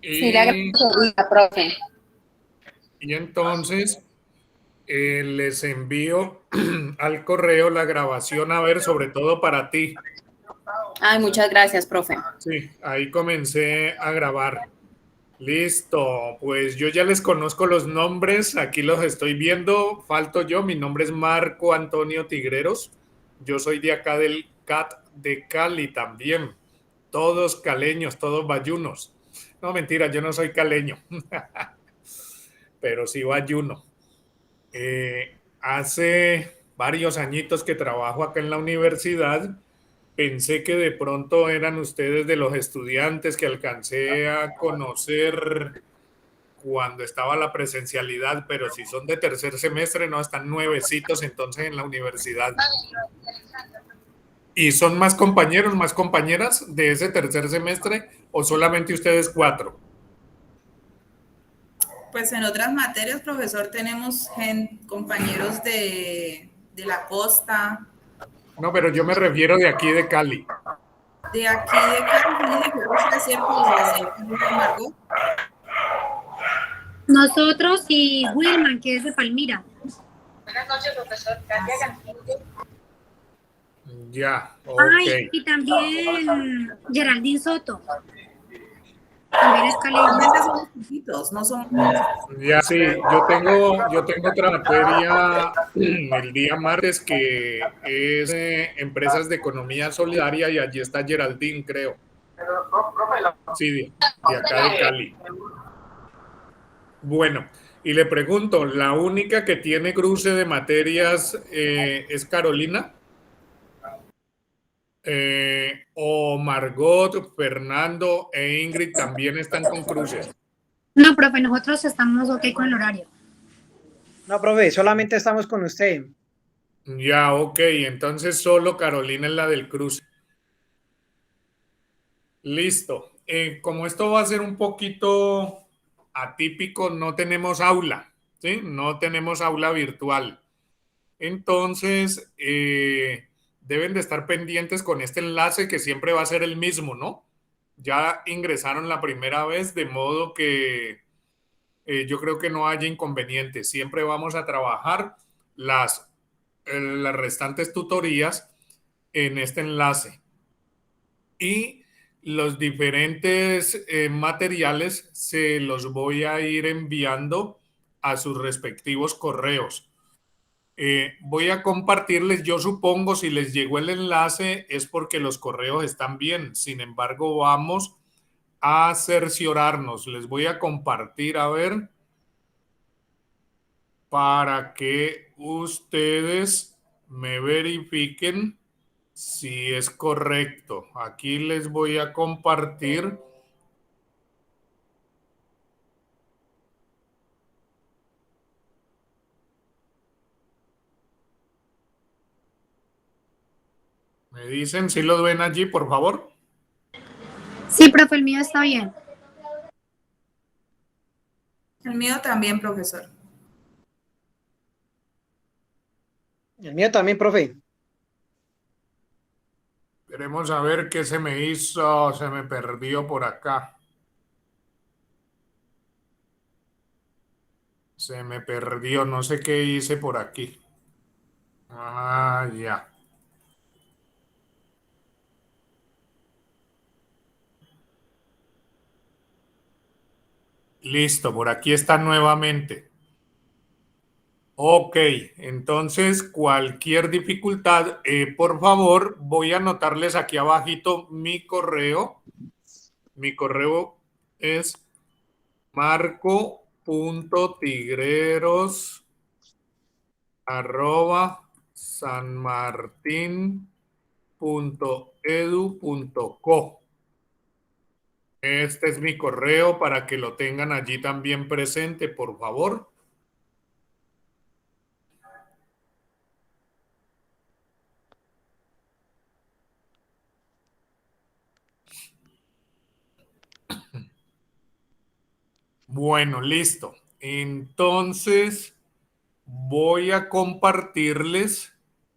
Sí, le Y, agradecería, profe. y entonces les envío al correo la grabación, a ver, sobre todo para ti. Ay, muchas gracias, profe. Sí, ahí comencé a grabar. Listo, pues yo ya les conozco los nombres, aquí los estoy viendo, falto yo, mi nombre es Marco Antonio Tigreros, yo soy de acá del CAT de Cali también, todos caleños, todos bayunos. No, mentira, yo no soy caleño, pero sí bayuno. Hace varios añitos que trabajo acá en la universidad. Pensé que de pronto eran ustedes de los estudiantes que alcancé a conocer cuando estaba la presencialidad, pero si son de tercer semestre, no, están nuevecitos entonces en la universidad. ¿Y son más compañeros, más compañeras de ese tercer semestre o solamente ustedes cuatro? Pues en otras materias, profesor, tenemos compañeros de la costa, No, pero yo me refiero de aquí de Cali. de aquí de Cali, de Colombia, ¿cierto? De Margot. Nosotros y Wilman, que es de Palmira. Buenas noches, profesor. Katia Gantino. Ya, ok. Ay, y también Geraldine Soto, también es caleña. Realmente somos poquitos, no somos muchos. Ya sí, yo tengo otra materia el día martes que es empresas de economía solidaria y allí está Geraldine, creo. Sí, de acá de Cali. Bueno, y le pregunto, ¿la única que tiene cruce de materias es Carolina? ¿O Margot, Fernando e Ingrid también están con cruces? No, profe, nosotros estamos ok con el horario. No, profe, solamente estamos con usted. Ya, ok, entonces solo Carolina es la del cruce. Listo. Como esto va a ser un poquito atípico, no tenemos aula, ¿sí? No tenemos aula virtual. Entonces, deben de estar pendientes con este enlace que siempre va a ser el mismo, ¿no? Ya ingresaron la primera vez, de modo que yo creo que no haya inconvenientes. Siempre vamos a trabajar las restantes tutorías en este enlace. Y los diferentes materiales se los voy a ir enviando a sus respectivos correos. Voy a compartirles, yo supongo si les llegó el enlace es porque los correos están bien. Sin embargo, vamos a cerciorarnos. Les voy a compartir, a ver, para que ustedes me verifiquen si es correcto. Aquí les voy a compartir. Me dicen si lo ven allí, por favor. Sí, profe, el mío está bien. El mío también, profesor. El mío también, profe. Queremos saber qué se me hizo, se me perdió por acá. Se me perdió, no sé qué hice por aquí. Ah, ya. Listo, por aquí está nuevamente. Ok, entonces cualquier dificultad, por favor, voy a anotarles aquí abajito mi correo. Mi correo es marco.tigreros@sanmartin.edu.co. Este es mi correo para que lo tengan allí también presente, por favor. Bueno, listo. Entonces, voy a compartirles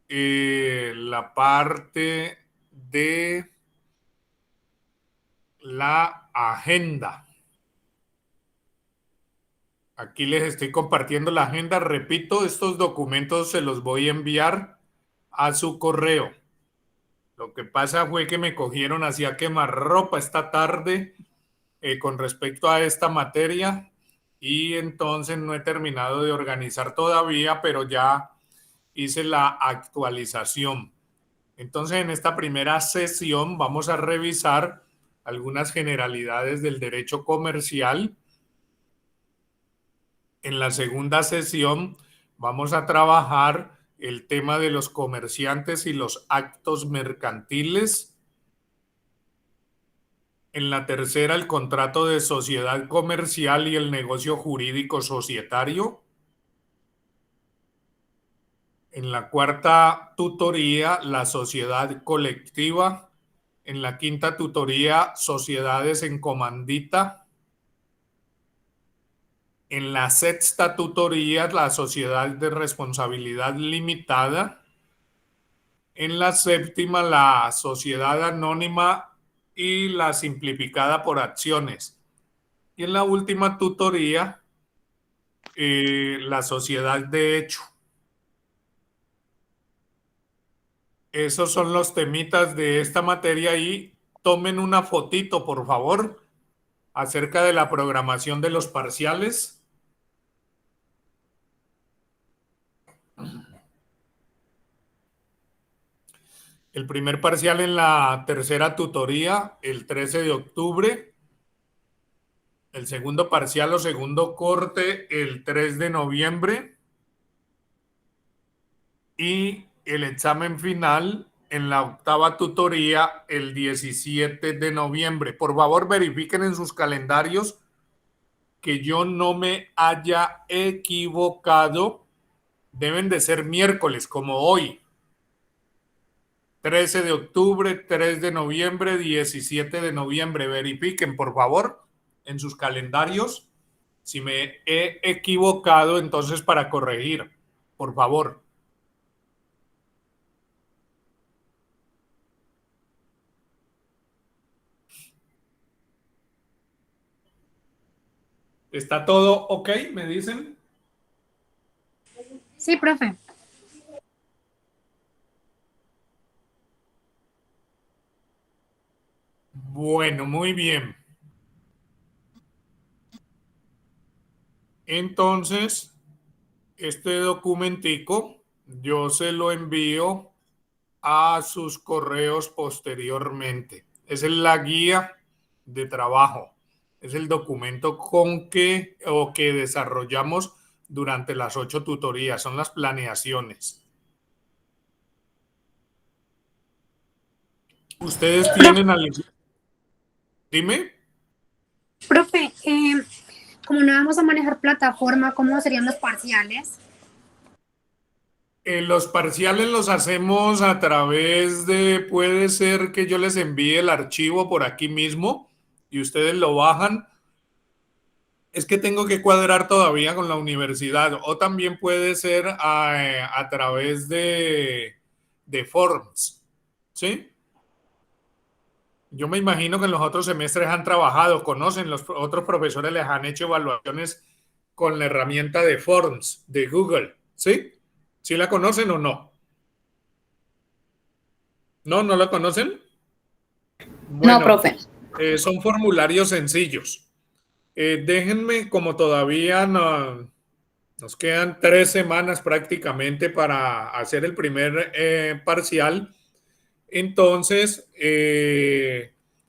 la parte de la agenda. Aquí les estoy compartiendo la agenda. Repito, estos documentos se los voy a enviar a su correo. Lo que pasa fue que me cogieron hacia quemarropa esta tarde con respecto a esta materia y entonces no he terminado de organizar todavía, pero ya hice la actualización. Entonces, en esta primera sesión vamos a revisar algunas generalidades del derecho comercial. En la segunda sesión vamos a trabajar el tema de los comerciantes y los actos mercantiles. En la tercera, el contrato de sociedad comercial y el negocio jurídico societario. En la cuarta tutoría, la sociedad colectiva. En la quinta tutoría, sociedades en comandita. En la sexta tutoría, la sociedad de responsabilidad limitada. En la séptima, la sociedad anónima y la simplificada por acciones. Y en la última tutoría, la sociedad de hecho. Esos son los temitas de esta materia y tomen una fotito, por favor, acerca de la programación de los parciales. El primer parcial en la tercera tutoría, el 13 de octubre. El segundo parcial o segundo corte, el 3 de noviembre. Y el examen final en la octava tutoría, el 17 de noviembre. Por favor, verifiquen en sus calendarios que yo no me haya equivocado. Deben de ser miércoles, como hoy. 13 de octubre, 3 de noviembre, 17 de noviembre. Verifiquen, por favor, en sus calendarios. Si me he equivocado, entonces para corregir, por favor. ¿Está todo ok? ¿Me dicen? Sí, profe. Bueno, muy bien. Entonces, este documentico yo se lo envío a sus correos posteriormente. Es la guía de trabajo. Es el documento con que desarrollamos durante las 8 tutorías. Son las planeaciones. ¿Ustedes tienen algo? Dime. Profe, como no vamos a manejar plataforma, ¿cómo serían los parciales? Los parciales los hacemos a través de, puede ser que yo les envíe el archivo por aquí mismo y ustedes lo bajan. Es que tengo que cuadrar todavía con la universidad, o también puede ser a través de Forms, ¿sí? Yo me imagino que en los otros semestres han trabajado, conocen, los otros profesores les han hecho evaluaciones con la herramienta de Forms de Google, ¿sí? ¿Sí la conocen o no? ¿No? ¿No la conocen? Bueno, No, profe. Son formularios sencillos. Déjenme, como todavía nos quedan 3 semanas prácticamente para hacer el primer parcial. Entonces,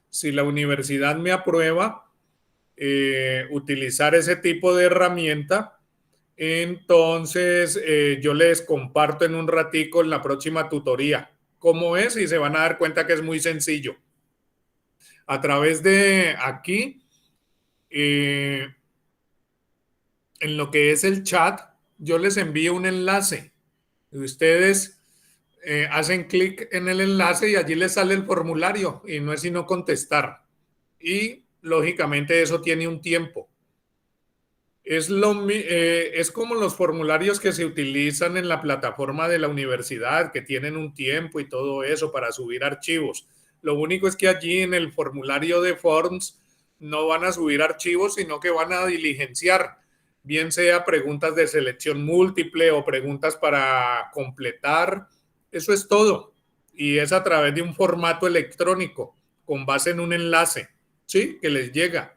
si la universidad me aprueba utilizar ese tipo de herramienta, entonces yo les comparto en un ratico en la próxima tutoría cómo es y se van a dar cuenta que es muy sencillo. A través de aquí, en lo que es el chat, yo les envío un enlace. Ustedes hacen clic en el enlace y allí les sale el formulario y no es sino contestar. Y lógicamente eso tiene un tiempo. Es como los formularios que se utilizan en la plataforma de la universidad, que tienen un tiempo y todo eso para subir archivos. Lo único es que allí en el formulario de Forms no van a subir archivos, sino que van a diligenciar. bien sea preguntas de selección múltiple o preguntas para completar. Eso es todo. Y es a través de un formato electrónico con base en un enlace, ¿sí? Que les llega.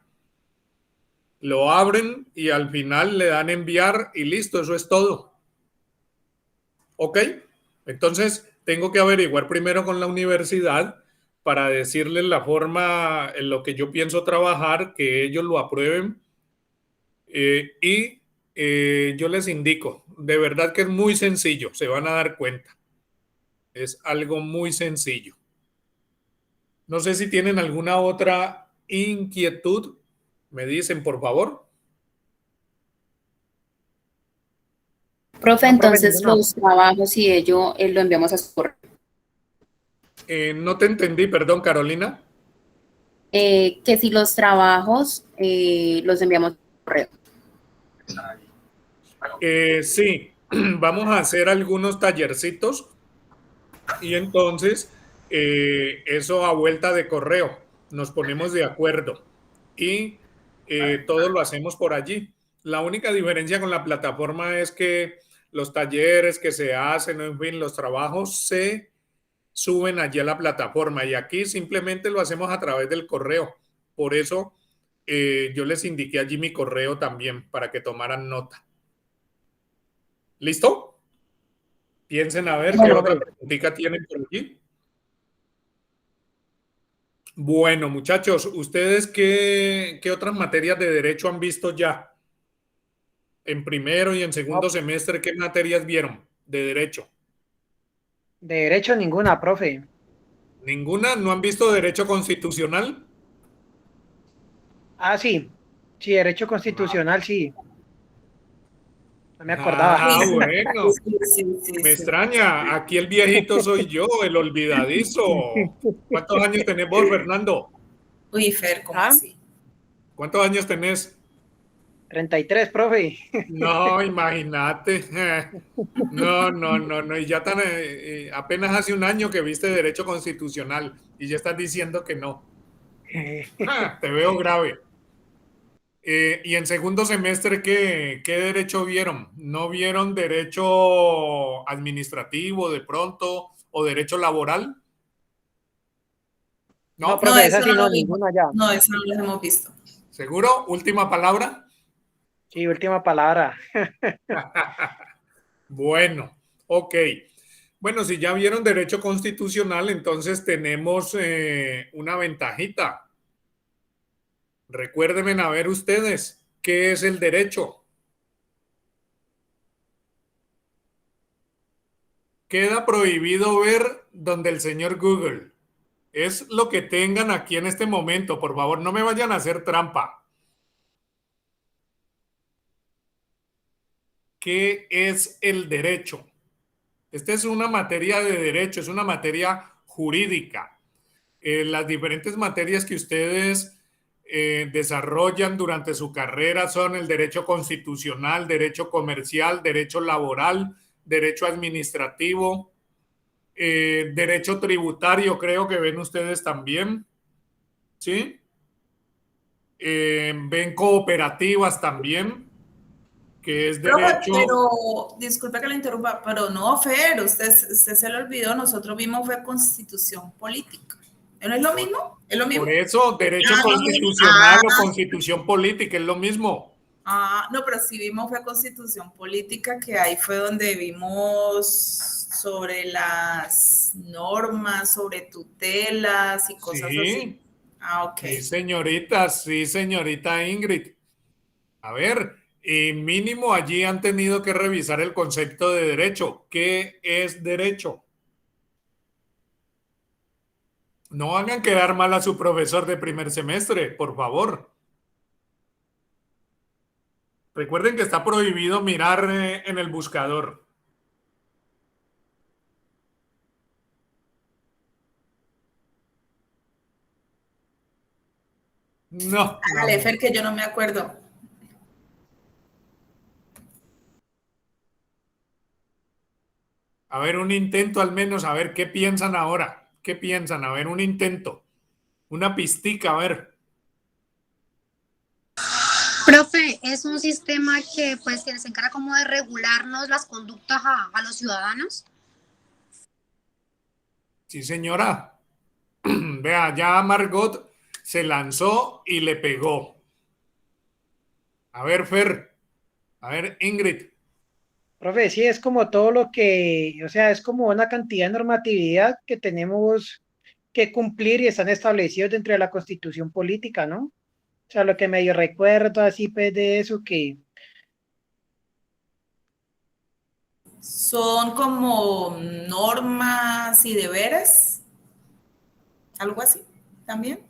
Lo abren y al final le dan enviar y listo, eso es todo. ¿Ok? Entonces, tengo que averiguar primero con la universidad para decirles la forma en lo que yo pienso trabajar, que ellos lo aprueben yo les indico. De verdad que es muy sencillo, se van a dar cuenta. Es algo muy sencillo. No sé si tienen alguna otra inquietud. Me dicen, por favor. Profe, No, profe, entonces ninguna. los trabajos y ello lo enviamos a su correo. No te entendí, perdón, Carolina. Que si los trabajos los enviamos a su correo. Sí, vamos a hacer algunos tallercitos y entonces eso a vuelta de correo. Nos ponemos de acuerdo y todo lo hacemos por allí. La única diferencia con la plataforma es que los talleres que se hacen, en fin, los trabajos se suben allí a la plataforma y aquí simplemente lo hacemos a través del correo. Por eso yo les indiqué allí mi correo también para que tomaran nota. ¿Listo? Piensen a ver qué otra preguntita tienen por allí. Bueno, muchachos, ¿ustedes qué otras materias de derecho han visto ya? En primero y en segundo semestre, ¿qué materias vieron de derecho? De derecho ninguna, profe. ¿Ninguna? ¿No han visto derecho constitucional? Ah, sí. Sí, derecho constitucional, sí. No me acordaba. Ah, Sí, bueno. sí. Me extraña. Aquí el viejito soy yo, el olvidadizo. ¿Cuántos años tenés vos, Fernando? Uy, Fer, ¿cómo ¿Ah? así? ¿Cuántos años tenés? 33, profe. No, imagínate. No. Y ya tan, apenas hace un año que viste derecho constitucional y ya estás diciendo que no. Te veo grave. Y en segundo semestre, ¿qué derecho vieron? ¿No vieron derecho administrativo de pronto o derecho laboral? No, ¿No? No, profe, eso esa sí no no, lo vimos. ninguna ya. No, eso no lo hemos visto. ¿Seguro? Última palabra. Sí, última palabra. Bueno, ok. Bueno, si ya vieron derecho constitucional, entonces tenemos una ventajita. Recuérdenme a ver ustedes, ¿qué es el derecho? Queda prohibido ver donde el señor Google. Es lo que tengan aquí en este momento. Por favor, no me vayan a hacer trampa. ¿Qué es el derecho? Esta es una materia de derecho, es una materia jurídica. Las diferentes materias que ustedes desarrollan durante su carrera son el derecho constitucional, derecho comercial, derecho laboral, derecho administrativo, derecho tributario, creo que ven ustedes también, ¿sí? Ven cooperativas también, que es Profe, derecho. pero disculpe que le interrumpa, pero no, Fer, usted se le olvidó, nosotros vimos fue constitución política. ¿No es lo mismo? ¿Es lo mismo? Por eso, derecho Ah, constitucional o constitución política es lo mismo. no, pero sí vimos fue constitución política, que ahí fue donde vimos sobre las normas, sobre tutelas y cosas así. Sí, Ah, ok. sí, señorita Ingrid. A ver, mínimo allí han tenido que revisar el concepto de derecho. ¿Qué es derecho? No hagan quedar mal a su profesor de primer semestre, por favor. Recuerden que está prohibido mirar en el buscador. No. Hágale, Fer, que yo no me acuerdo. A ver, un intento al menos, a ver qué piensan ahora. ¿Qué piensan? A ver, un intento. Una pistica, a ver. Profe, es un sistema que pues que se encarga como de regularnos las conductas a los ciudadanos. Sí, señora. Vea, ya Margot se lanzó y le pegó. A ver, Fer. A ver, Ingrid. Profe, sí, es como todo lo que, o sea, es como una cantidad de normatividad que tenemos que cumplir y están establecidos dentro de la Constitución política, ¿no? O sea, lo que medio recuerdo así pues de eso que Son como normas y deberes, algo así también.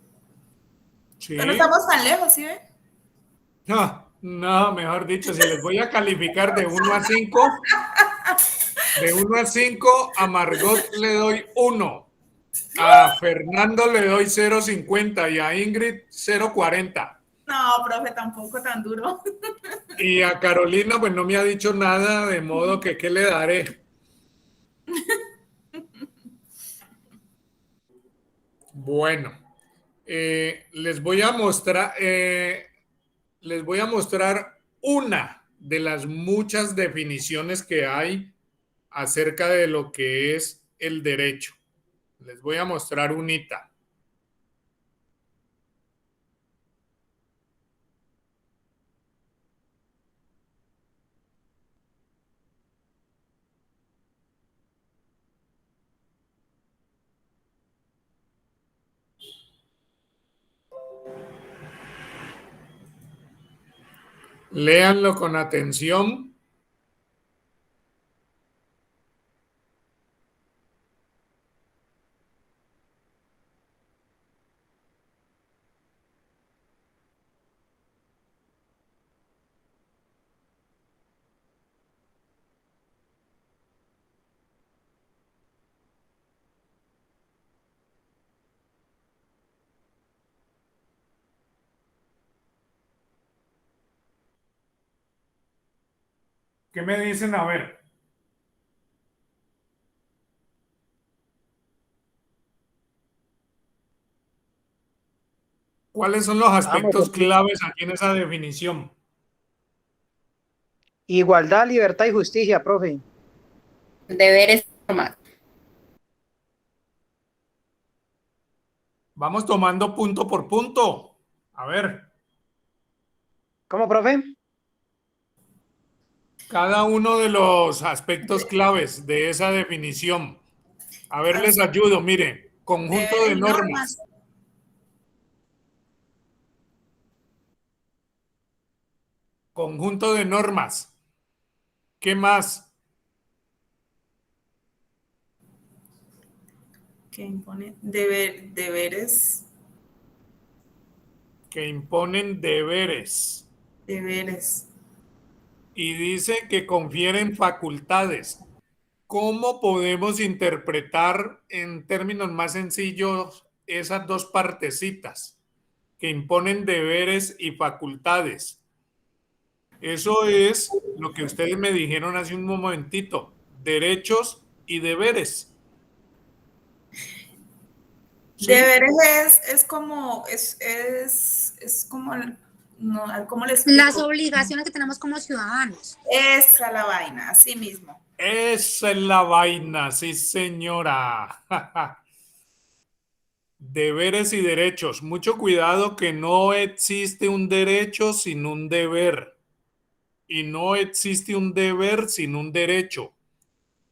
Pero no Sí. estamos tan lejos, ¿sí ve? No, no, mejor dicho, si les voy a calificar de 1 a 5, a Margot le doy 1, a Fernando le doy 0,50 y a Ingrid 0,40. No, profe, tampoco tan duro. Y a Carolina, pues no me ha dicho nada, de modo que ¿qué le daré? Bueno, les voy a mostrar una de las muchas definiciones que hay acerca de lo que es el derecho. Les voy a mostrar unita. Léanlo con atención. ¿Qué me dicen? A ver. ¿Cuáles son los vamos, aspectos claves aquí en esa definición? igualdad, libertad y justicia, profe. Deberes y normas. Vamos tomando punto por punto. A ver, ¿Cómo, profe? cada uno de los aspectos claves de esa definición. A ver, les ayudo. Mire, conjunto Deberes de y normas. normas. Conjunto de normas. ¿Qué más? Que impone deberes, Que imponen deberes. deberes. Y dice que confieren facultades. ¿Cómo podemos interpretar en términos más sencillos esas dos partecitas que imponen deberes y facultades? Eso es lo que ustedes me dijeron hace un momentito, derechos y deberes. ¿Sí? Deberes es como, es como, no, ¿cómo le Las explico? obligaciones que tenemos como ciudadanos. Esa la vaina, así mismo. Esa es la vaina, sí señora. Deberes y derechos. Mucho cuidado que no existe un derecho sin un deber. Y no existe un deber sin un derecho.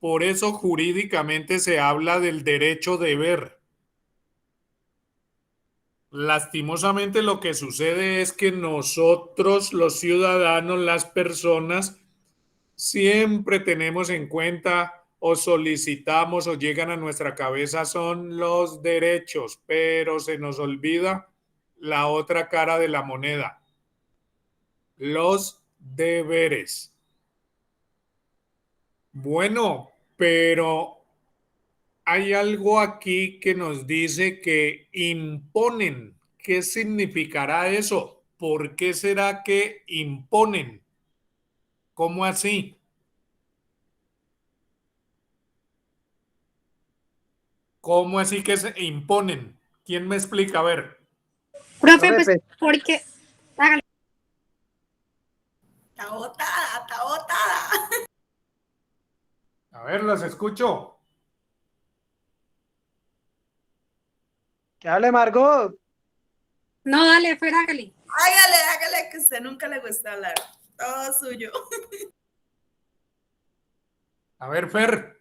Por eso jurídicamente se habla del derecho deber. Lastimosamente lo que sucede es que nosotros, los ciudadanos, las personas, siempre tenemos en cuenta o solicitamos o llegan a nuestra cabeza son los derechos, pero se nos olvida la otra cara de la moneda, los deberes. Bueno, pero hay algo aquí que nos dice que imponen. ¿Qué significará eso? ¿Por qué será que imponen? ¿Cómo así? ¿Cómo así que se imponen? ¿Quién me explica? A ver. Profe, Profe, pues pues, porque, hágale. ver, las escucho. ¿Qué hable, Margot? No, dale, Fer, hágale. Hágale, que a usted nunca le gusta hablar. Todo suyo. A ver, Fer,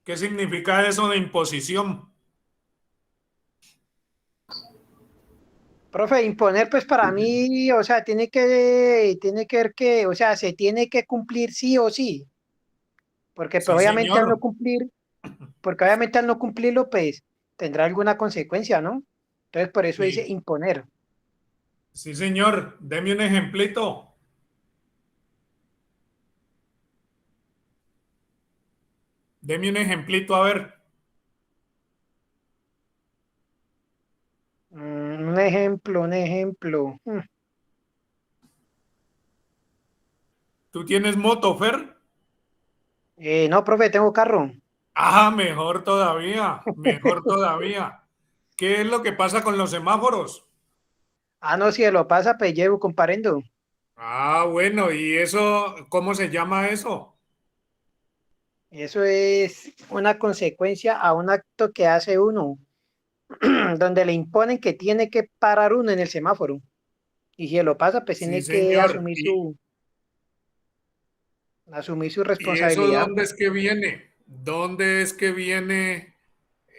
¿qué significa eso de imposición? Profe, imponer, pues para mí, o sea, tiene que ver que, o sea, se tiene que cumplir sí o sí, porque pues Sí, obviamente al no señor. cumplir, porque obviamente al no cumplirlo, pues tendrá alguna consecuencia, ¿no? Entonces, por eso dice Sí, imponer. sí, señor. Deme un ejemplito. Deme un ejemplito, a ver. Un ejemplo, un ejemplo. ¿Tú tienes moto, Fer? No, profe, tengo carro. Ah, mejor todavía, mejor todavía. ¿Qué es lo que pasa con los semáforos? Ah, no, si lo pasa, pues llevo comparendo. Ah, bueno, ¿y eso, cómo se llama eso? Eso es una consecuencia a un acto que hace uno, donde le imponen que tiene que parar uno en el semáforo. Y si lo pasa, pues Sí, tiene que señor. asumir su ¿Y eso responsabilidad. dónde es que viene? ¿Dónde es que viene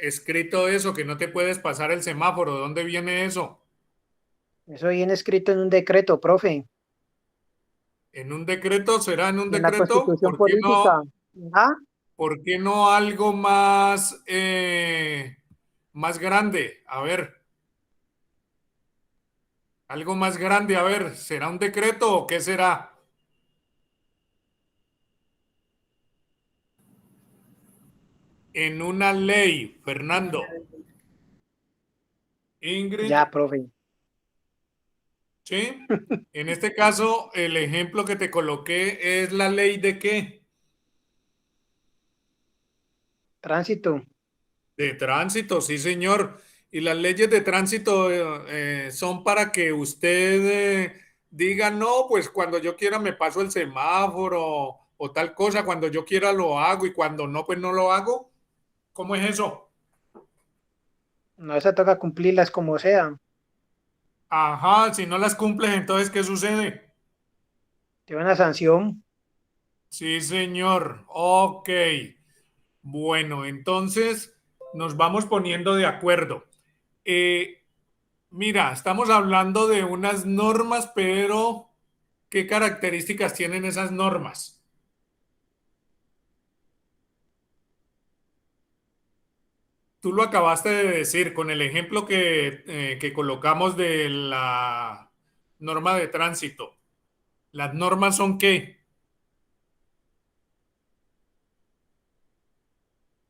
escrito eso, que no te puedes pasar el semáforo? ¿Dónde viene eso? Eso viene escrito en un decreto, profe, ¿En un decreto? ¿Será en un y en la decreto? Constitución política. Ah, ¿Por qué no algo más, más grande? A ver, algo más grande, a ver, ¿será un decreto o qué será? En una ley, Fernando. Ingrid, ya, profe. ¿sí? En este caso, el ejemplo que te coloqué es la ley de qué? Tránsito. De tránsito, sí, señor. Y las leyes de tránsito son para que usted diga, no, pues cuando yo quiera me paso el semáforo o tal cosa, cuando yo quiera lo hago y cuando no, pues no lo hago. ¿Cómo es eso? No se toca cumplirlas como sea. Ajá, si no las cumples, entonces, ¿qué sucede? Tiene una sanción. Sí, señor. Ok. Bueno, entonces nos vamos poniendo de acuerdo. Eh, Mira, estamos hablando de unas normas, pero ¿qué características tienen esas normas? Tú lo acabaste de decir con el ejemplo que colocamos de la norma de tránsito. ¿Las normas son qué?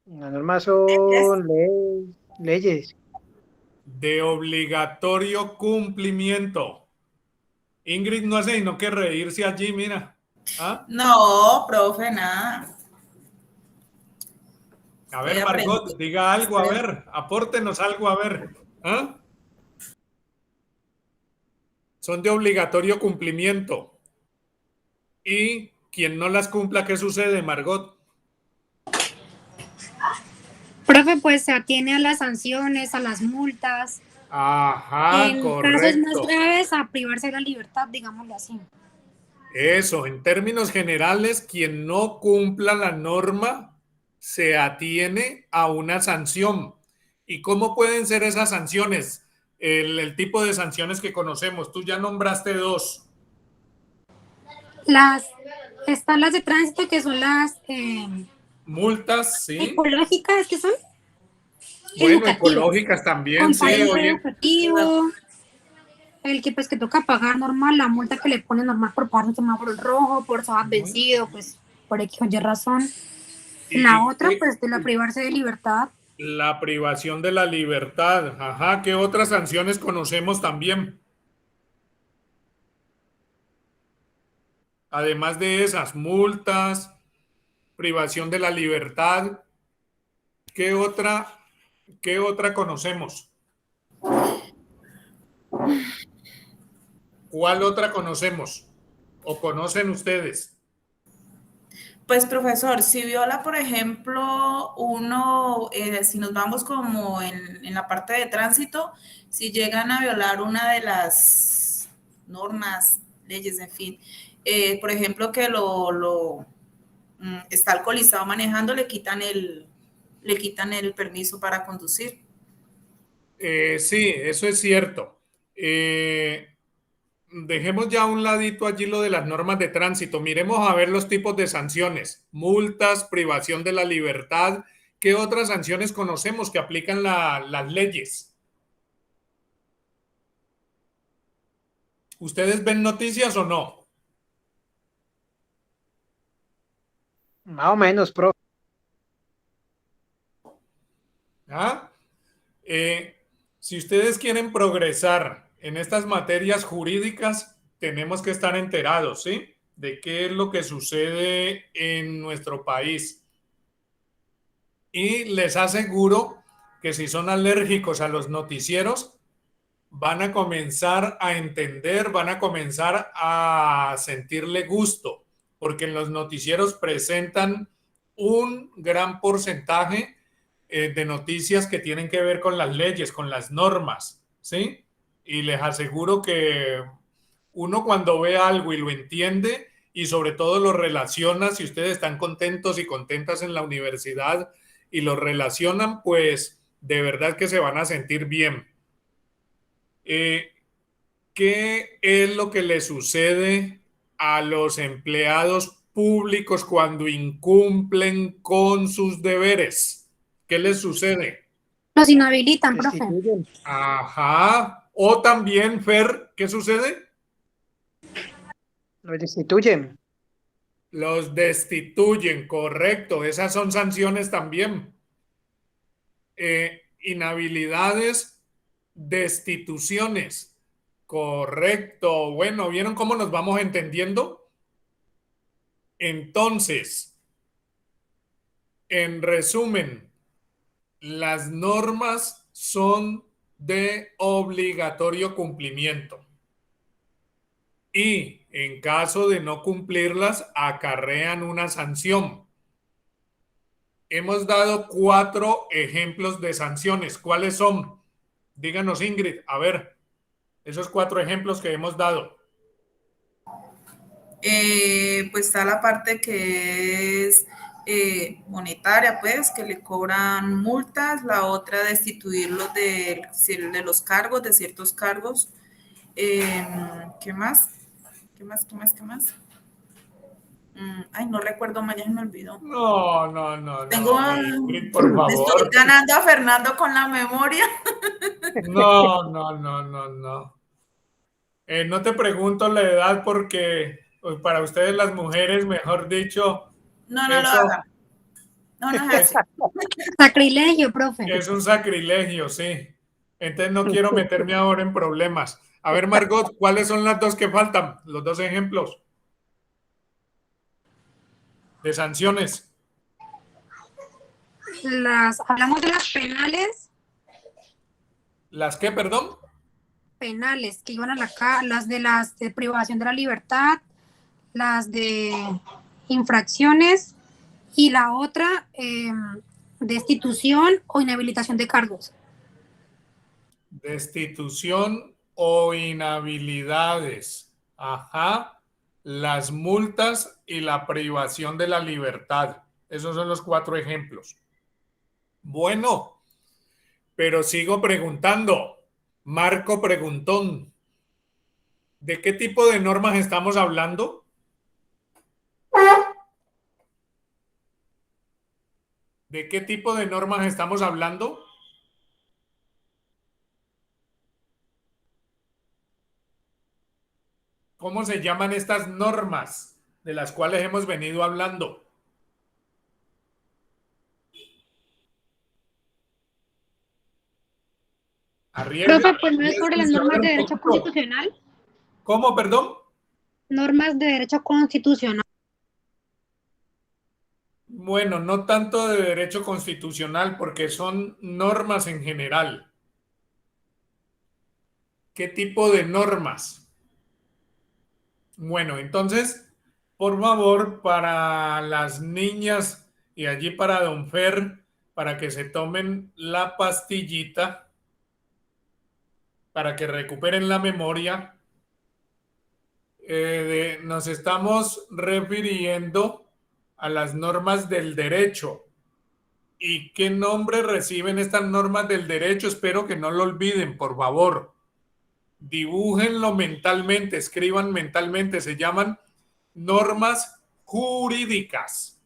Las normas son leyes. De obligatorio cumplimiento. Ingrid no hace sino que reírse allí, mira. ¿Ah? No, profe, nada. A Estoy ver, Margot, aprendiendo. diga algo, a Estoy- ver, apórtenos algo, a ver. ¿Ah? Son de obligatorio cumplimiento. Y quien no las cumpla, ¿qué sucede, Margot? Profe, pues se atiene a las sanciones, a las multas. Ajá, En casos más correcto. graves, a privarse de la libertad, digámoslo así. Eso, en términos generales, quien no cumpla la norma se atiene a una sanción. ¿Y cómo pueden ser esas sanciones? El tipo de sanciones que conocemos. Tú ya nombraste dos. Las, están las de tránsito, que son las Multas, sí. ecológicas, que son Bueno, educativas. ecológicas también, sí. Comparendo Oye, educativo, el que pues que toca pagar normal, la multa que le pone normal por pagar un semáforo rojo, por SOAT vencido, pues por X o Y razón. La y otra, pues de la privarse de libertad. la privación de la libertad. Ajá, ¿qué otras sanciones conocemos también? Además de esas, multas, privación de la libertad, ¿qué qué otra conocemos? ¿Cuál otra conocemos? ¿O conocen ustedes? Pues profesor, si viola, por ejemplo, uno, si nos vamos como en la parte de tránsito, si llegan a violar una de las normas, leyes, en fin, por ejemplo, que está alcoholizado manejando, le quitan el permiso para conducir. Sí, eso es cierto. Dejemos ya a un ladito allí lo de las normas de tránsito. Miremos a ver los tipos de sanciones: multas, privación de la libertad. ¿Qué otras sanciones conocemos que aplican las leyes? ¿Ustedes ven noticias o no? Más o menos, profe. ¿Ah? Si ustedes quieren progresar en estas materias jurídicas, tenemos que estar enterados, ¿sí?, de qué es lo que sucede en nuestro país. Y les aseguro que si son alérgicos a los noticieros, van a comenzar a entender, van a comenzar a sentirle gusto, porque en los noticieros presentan un gran porcentaje de noticias que tienen que ver con las leyes, con las normas, ¿sí? Y les aseguro que uno cuando ve algo y lo entiende y sobre todo lo relaciona, si ustedes están contentos y contentas en la universidad y lo relacionan, pues de verdad que se van a sentir bien. ¿Qué es lo que le sucede a los empleados públicos cuando incumplen con sus deberes? ¿Qué les sucede? Los inhabilitan, profe. Destituyen. Ajá. O también, Fer, ¿qué sucede? Los destituyen. Los destituyen, correcto. Esas son sanciones también. Inhabilidades, destituciones. Correcto. Bueno, ¿vieron cómo nos vamos entendiendo? Entonces, en resumen, las normas son de obligatorio cumplimiento y en caso de no cumplirlas acarrean una sanción. Hemos dado 4 ejemplos de sanciones. ¿Cuáles son? Díganos, Ingrid, a ver, esos 4 ejemplos que hemos dado. Pues está la parte que es monetaria, pues, que le cobran multas, la otra destituirlos de los cargos, de ciertos cargos. ¿Qué más? ¿Qué más? ¿Qué más? ¿Qué más? Ay, no recuerdo más, ya se me olvidó. No, Tengo, Ingrid, por le estoy favor. ganando a Fernando con la memoria. No. No te pregunto la edad porque pues, para ustedes las mujeres, mejor dicho, No lo eso haga. No es así. Sacrilegio, profe. es un sacrilegio, sí. Entonces no quiero meterme ahora en problemas. A ver, Margot, ¿cuáles son las 2 que faltan? Los 2 ejemplos de sanciones. Hablamos de las penales, ¿Las qué, perdón? penales que iban a las de privación de la libertad, las de infracciones y la otra, destitución o inhabilitación de cargos. Destitución o inhabilidades. Ajá. Las multas y la privación de la libertad. Esos son los 4 ejemplos. Bueno, pero sigo preguntando. Marco Preguntón. ¿De qué tipo de normas estamos hablando? ¿De qué tipo de normas estamos hablando? ¿Cómo se llaman estas normas de las cuales hemos venido hablando? Profe, pues no es sobre las Arriesguense a normas ver de un derecho poquito. constitucional. ¿Cómo, perdón? Normas de derecho constitucional. Bueno, no tanto de derecho constitucional porque son normas en general. ¿Qué tipo de normas? Bueno, entonces por favor, para las niñas y allí para don Fer, para que se tomen la pastillita, para que recuperen la memoria. Nos estamos refiriendo a las normas del derecho. ¿Y qué nombre reciben estas normas del derecho? Espero que no lo olviden, por favor. Dibújenlo mentalmente, escriban mentalmente. Se llaman normas jurídicas.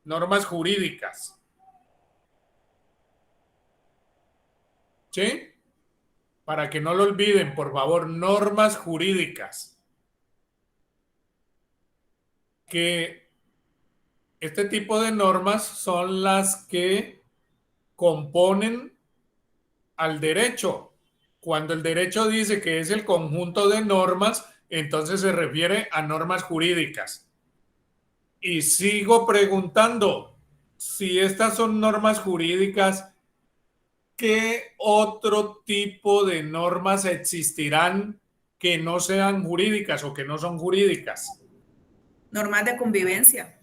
Normas jurídicas. ¿Sí? Para que no lo olviden, por favor, normas jurídicas. Que este tipo de normas son las que componen al derecho. Cuando el derecho dice que es el conjunto de normas, entonces se refiere a normas jurídicas. Y sigo preguntando, si estas son normas jurídicas, ¿qué otro tipo de normas existirán que no sean jurídicas o que no son jurídicas? Normas de convivencia.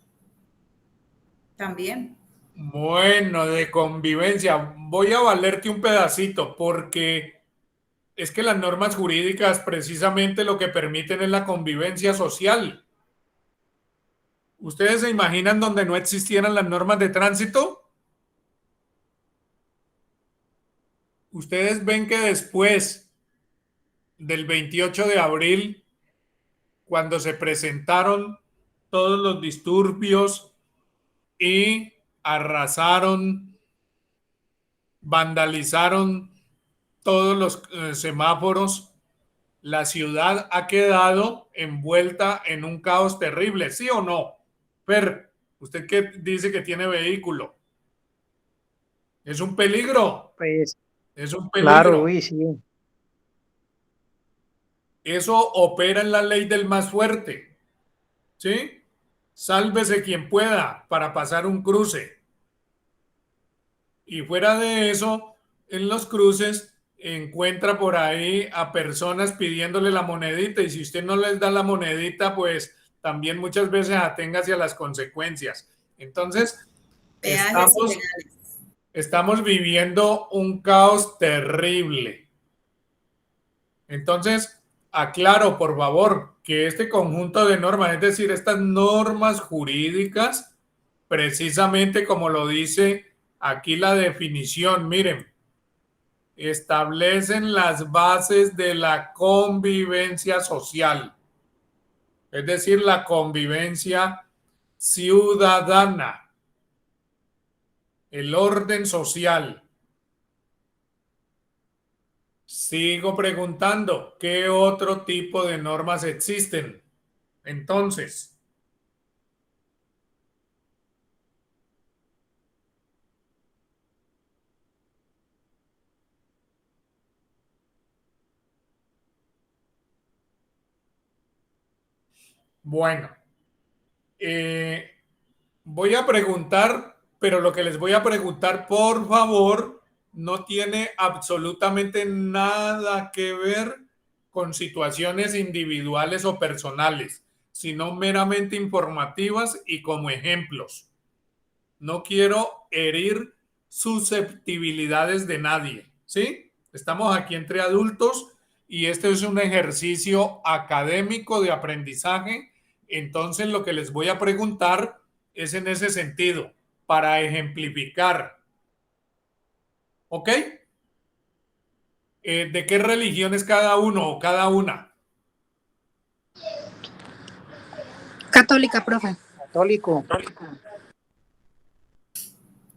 También. Bueno, de convivencia. Voy a valerte un pedacito porque es que las normas jurídicas precisamente lo que permiten es la convivencia social. ¿Ustedes se imaginan donde no existieran las normas de tránsito? Ustedes ven que después del 28 de abril, cuando se presentaron todos los disturbios y arrasaron, vandalizaron todos los semáforos, la ciudad ha quedado envuelta en un caos terrible, ¿sí o no? Fer, usted que dice que tiene vehículo, es un peligro, Pues es un claro, peligro. uy, sí. Eso opera en la ley del más fuerte, ¿sí? Sálvese quien pueda para pasar un cruce. Y fuera de eso, en los cruces encuentra por ahí a personas pidiéndole la monedita y si usted no les da la monedita, pues también muchas veces aténgase a las consecuencias. Entonces, Peajes ilegales. estamos viviendo un caos terrible. Entonces, aclaro, por favor, que este conjunto de normas, es decir, estas normas jurídicas, precisamente como lo dice aquí la definición, miren, establecen las bases de la convivencia social, es decir, la convivencia ciudadana, el orden social. Sigo preguntando, ¿qué otro tipo de normas existen? Entonces, bueno, voy a preguntar, pero lo que les voy a preguntar, por favor, no tiene absolutamente nada que ver con situaciones individuales o personales, sino meramente informativas y como ejemplos. No quiero herir susceptibilidades de nadie, ¿sí? Estamos aquí entre adultos y este es un ejercicio académico de aprendizaje. Entonces, lo que les voy a preguntar es en ese sentido, para ejemplificar. ¿Ok? ¿De qué religión es cada uno o cada una? Católica, profe. Católico.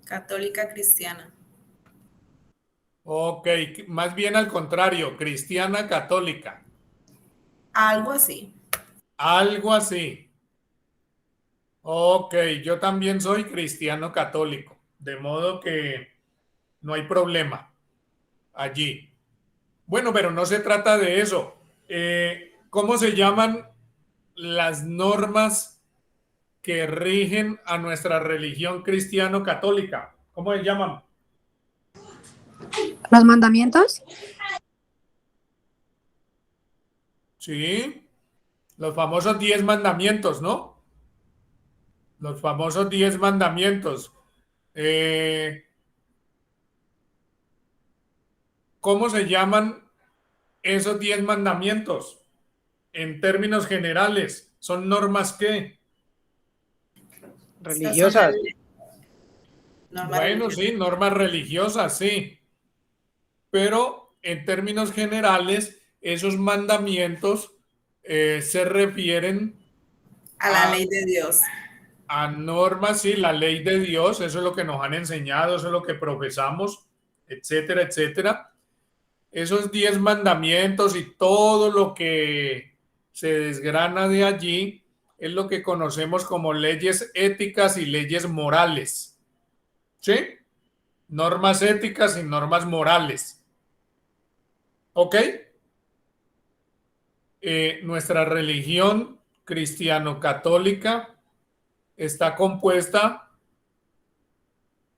Católica cristiana. Ok, más bien al contrario, cristiana católica. Algo así. Algo así. Ok, yo también soy cristiano católico, de modo que no hay problema allí. Bueno, pero no se trata de eso. ¿Cómo se llaman las normas que rigen a nuestra religión cristiano-católica? ¿Cómo se llaman? ¿Los mandamientos? Sí, Los famosos 10 mandamientos, ¿no? Los famosos 10 mandamientos. ¿Cómo se llaman esos 10 mandamientos? En términos generales, ¿son normas qué? Estas son Religiosas. normas Bueno, religiosas. sí, normas religiosas, sí. Pero en términos generales, esos mandamientos se refieren A la ley de Dios. a normas, sí, la ley de Dios, eso es lo que nos han enseñado, eso es lo que profesamos, etcétera, etcétera. Esos 10 mandamientos y todo lo que se desgrana de allí es lo que conocemos como leyes éticas y leyes morales. ¿Sí? Normas éticas y normas morales. ¿Ok? Nuestra religión cristiano-católica está compuesta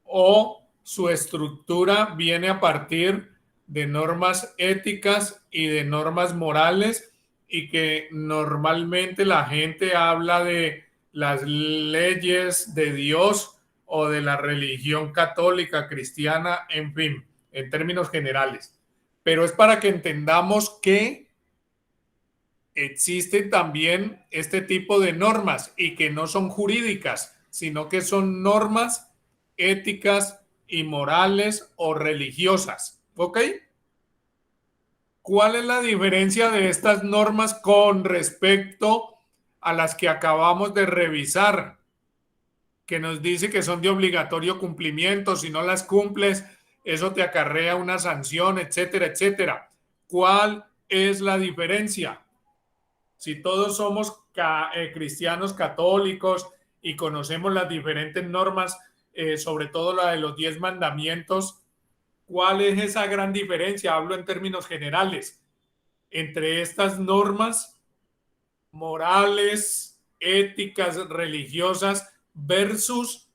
o su estructura viene a partir de normas éticas y de normas morales, y que normalmente la gente habla de las leyes de Dios o de la religión católica, cristiana, en fin, en términos generales. Pero es para que entendamos que existen también este tipo de normas y que no son jurídicas, sino que son normas éticas y morales o religiosas. ¿Ok? ¿Cuál es la diferencia de estas normas con respecto a las que acabamos de revisar? Que nos dice que son de obligatorio cumplimiento, si no las cumples, eso te acarrea una sanción, etcétera, etcétera. ¿Cuál es la diferencia? Si todos somos cristianos católicos y conocemos las diferentes normas, sobre todo la de los 10 mandamientos, ¿cuál es esa gran diferencia? Hablo en términos generales entre estas normas morales, éticas, religiosas versus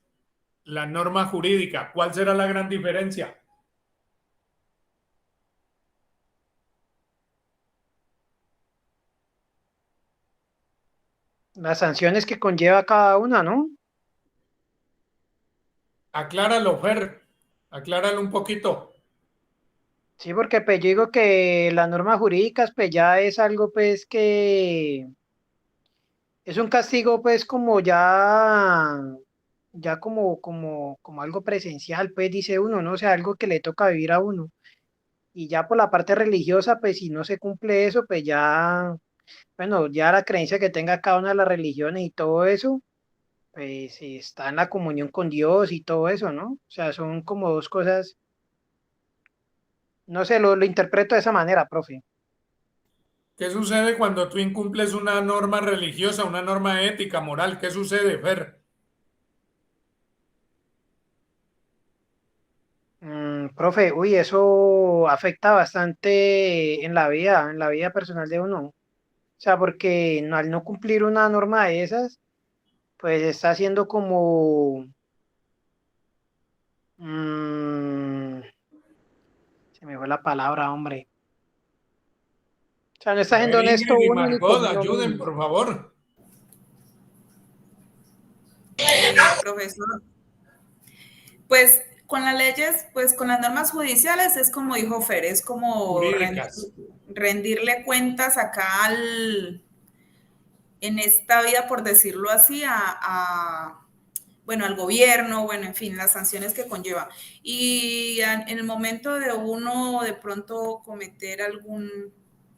la norma jurídica. ¿Cuál será la gran diferencia? Las sanciones que conlleva cada una, ¿no? Acláralo, Fer. Acláralo un poquito. Sí, porque pues yo digo que las normas jurídicas pues ya es algo pues que es un castigo pues como ya como algo presencial pues dice uno, ¿no? O sea, algo que le toca vivir a uno. Y ya por la parte religiosa pues si no se cumple eso pues ya, bueno, ya la creencia que tenga cada una de las religiones y todo eso pues está en la comunión con Dios y todo eso, ¿no? O sea, son como dos cosas, no sé, lo interpreto de esa manera, profe. ¿Qué sucede cuando tú incumples una norma religiosa, una norma ética, moral? ¿Qué sucede, Fer? Profe, uy, eso afecta bastante en la vida personal de uno. O sea, porque al no cumplir una norma de esas, pues está haciendo como, mm, se me fue la palabra, hombre. O sea, no está A siendo ver, honesto Ingrid y uno ni con Margot, uno ayuden, mismo. por favor. Profesor, pues con las leyes, pues con las normas judiciales es como dijo Fer, es como Jurídicas. rendirle cuentas acá en esta vida, por decirlo así, bueno, al gobierno, bueno, en fin, las sanciones que conlleva. Y en el momento de uno de pronto cometer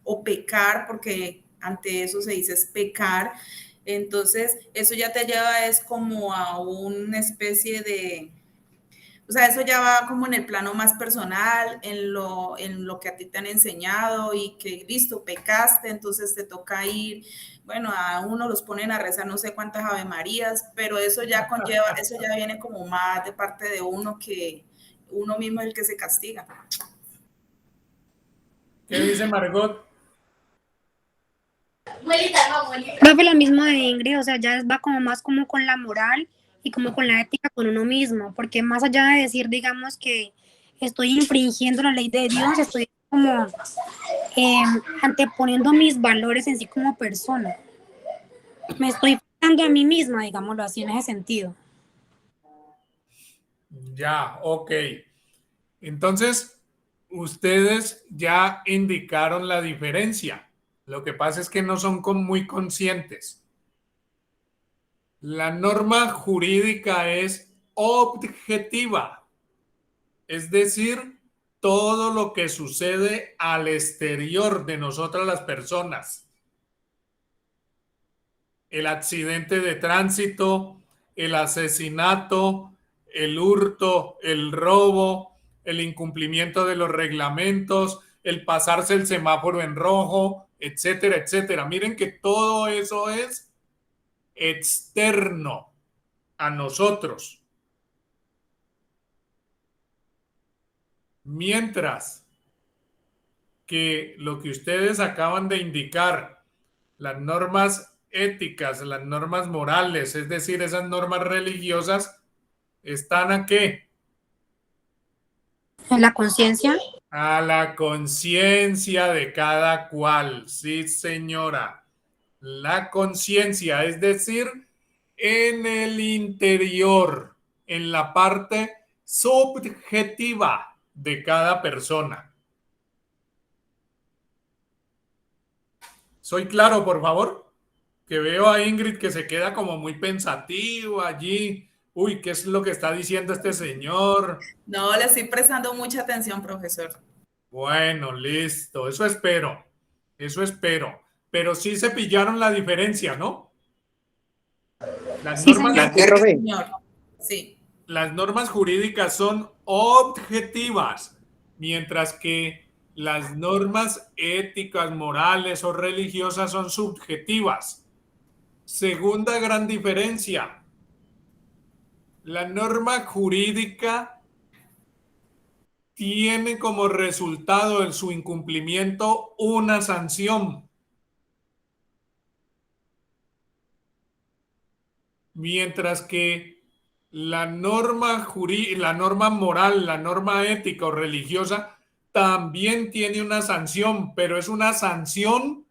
o pecar, porque ante eso se dice es pecar, entonces eso ya te lleva es como a una especie de, o sea, eso ya va como en el plano más personal, en lo que a ti te han enseñado y que listo, pecaste, entonces te toca ir, bueno, a uno los ponen a rezar no sé cuántas Ave Marías, pero eso ya conlleva, eso ya viene como más de parte de uno, que uno mismo es el que se castiga. ¿Qué dice Margot? Profe, lo mismo de Ingrid, o sea, ya va como más como con la moral y como con la ética con uno mismo, porque más allá de decir, digamos, que estoy infringiendo la ley de Dios, estoy como anteponiendo mis valores en sí como persona. me estoy fallando a mí misma, digámoslo así, en ese sentido. Ya, ok. Entonces, ustedes ya indicaron la diferencia. Lo que pasa es que no son muy conscientes. La norma jurídica es objetiva, es decir, todo lo que sucede al exterior de nosotras las personas. El accidente de tránsito, el asesinato, el hurto, el robo, el incumplimiento de los reglamentos, el pasarse el semáforo en rojo, etcétera, etcétera. Miren que todo eso es externo a nosotros. Mientras que lo que ustedes acaban de indicar, las normas éticas, las normas morales, es decir, esas normas religiosas, ¿están a qué? En la conciencia. A la conciencia de cada cual. Sí, señora. La conciencia, es decir, en el interior, en la parte subjetiva de cada persona. ¿Soy claro, por favor? Que veo a Ingrid que se queda como muy pensativo allí. Uy, ¿qué es lo que está diciendo este señor? No, le estoy prestando mucha atención, profesor. Bueno, listo, eso espero. Eso espero. Pero sí se pillaron la diferencia, ¿no? Las Sí, normas, señor. Sí, profe. Señor, sí. las normas jurídicas son objetivas, mientras que las normas éticas, morales o religiosas son subjetivas. Segunda gran diferencia. La norma jurídica tiene como resultado de su incumplimiento una sanción, mientras que la norma moral, la norma ética o religiosa también tiene una sanción, pero es una sanción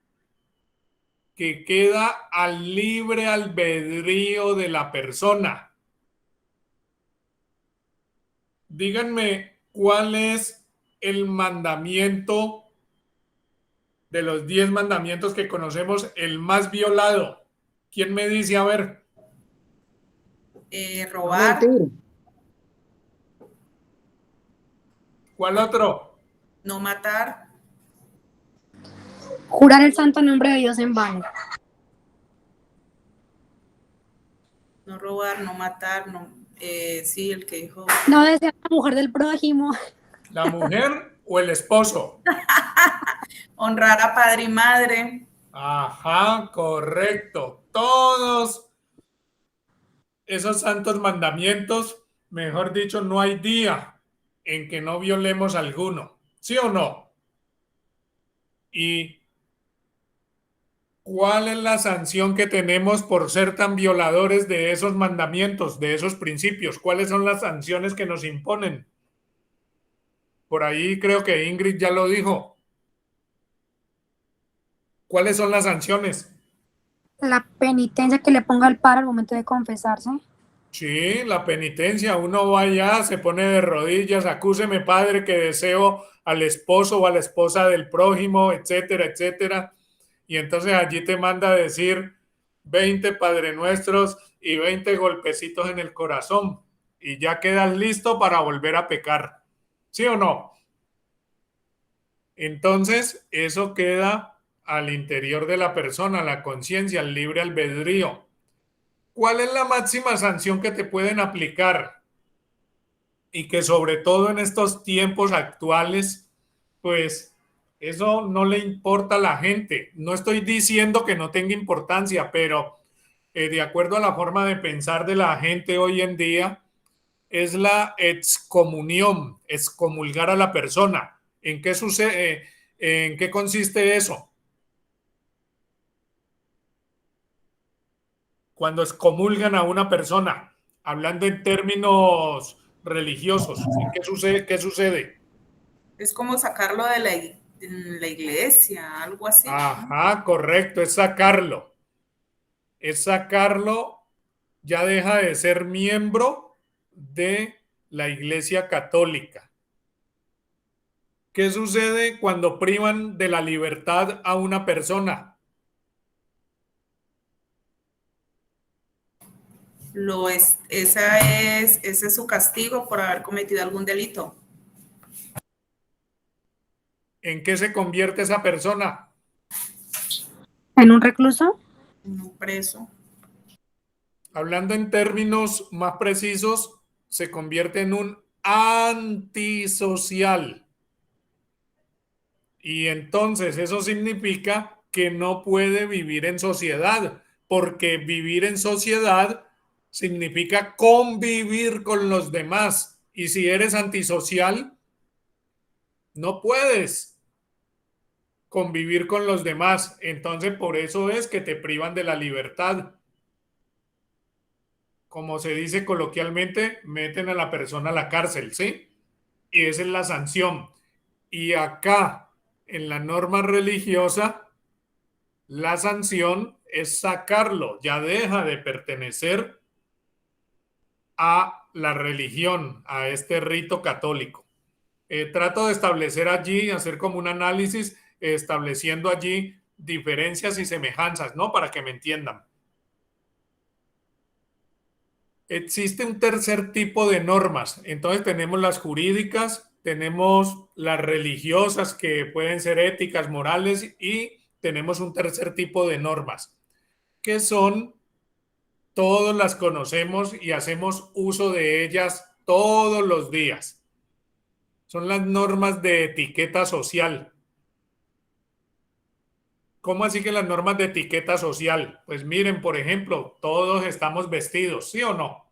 que queda al libre albedrío de la persona. Díganme cuál es el mandamiento de los 10 mandamientos que conocemos, el más violado. ¿Quién me dice? A ver. No Robar, mentir. ¿Cuál otro? no matar, Jurar el santo nombre de Dios en vano. no robar, no matar, no. Sí, el que dijo. No desear a la mujer del prójimo. ¿La mujer o el esposo? Honrar a padre y madre. Ajá, correcto. Todos esos santos mandamientos, mejor dicho, no hay día en que no violemos alguno. ¿Sí o no? ¿Y cuál es la sanción que tenemos por ser tan violadores de esos mandamientos, de esos principios? ¿Cuáles son las sanciones que nos imponen? Por ahí creo que Ingrid ya lo dijo. ¿Cuáles son las sanciones? La penitencia que le ponga el padre al momento de confesarse. Sí, la penitencia. Uno va allá, se pone de rodillas, acúseme, padre, que deseo al esposo o a la esposa del prójimo, etcétera, etcétera. Y entonces allí te manda a decir 20 Padre Nuestros y 20 golpecitos en el corazón. Y ya quedas listo para volver a pecar. ¿Sí o no? Entonces, eso queda al interior de la persona, la conciencia, el libre albedrío. ¿Cuál es la máxima sanción que te pueden aplicar? Y que sobre todo en estos tiempos actuales, pues eso no le importa a la gente. No estoy diciendo que no tenga importancia, pero de acuerdo a la forma de pensar de la gente hoy en día, es la excomunión, excomulgar a la persona. ¿En qué sucede? ¿En qué consiste eso? Cuando excomulgan a una persona, hablando en términos religiosos, ¿qué sucede? ¿Qué sucede? Es como sacarlo de la iglesia, algo así. Ajá, correcto, es sacarlo. es sacarlo, ya deja de ser miembro de la Iglesia Católica. ¿Qué sucede cuando privan de la libertad a una persona? Ese es su castigo por haber cometido algún delito. ¿En qué se convierte esa persona? ¿En un recluso? Un preso. Hablando en términos más precisos, se convierte en un antisocial. Y entonces eso significa que no puede vivir en sociedad, porque vivir en sociedad significa convivir con los demás. Y si eres antisocial, no puedes convivir con los demás. Entonces, por eso es que te privan de la libertad. Como se dice coloquialmente, meten a la persona a la cárcel, ¿sí? Y esa es la sanción. Y acá, en la norma religiosa, la sanción es sacarlo, ya deja de pertenecer a la religión, a este rito católico. Trato de establecer allí, hacer como un análisis, estableciendo allí diferencias y semejanzas, ¿no? Para que me entiendan. Existe un tercer tipo de normas. Entonces tenemos las jurídicas, tenemos las religiosas que pueden ser éticas, morales, y tenemos un tercer tipo de normas que son, todos las conocemos y hacemos uso de ellas todos los días. Son las normas de etiqueta social. ¿Cómo así que las normas de etiqueta social? Pues miren, por ejemplo, todos estamos vestidos, ¿sí o no?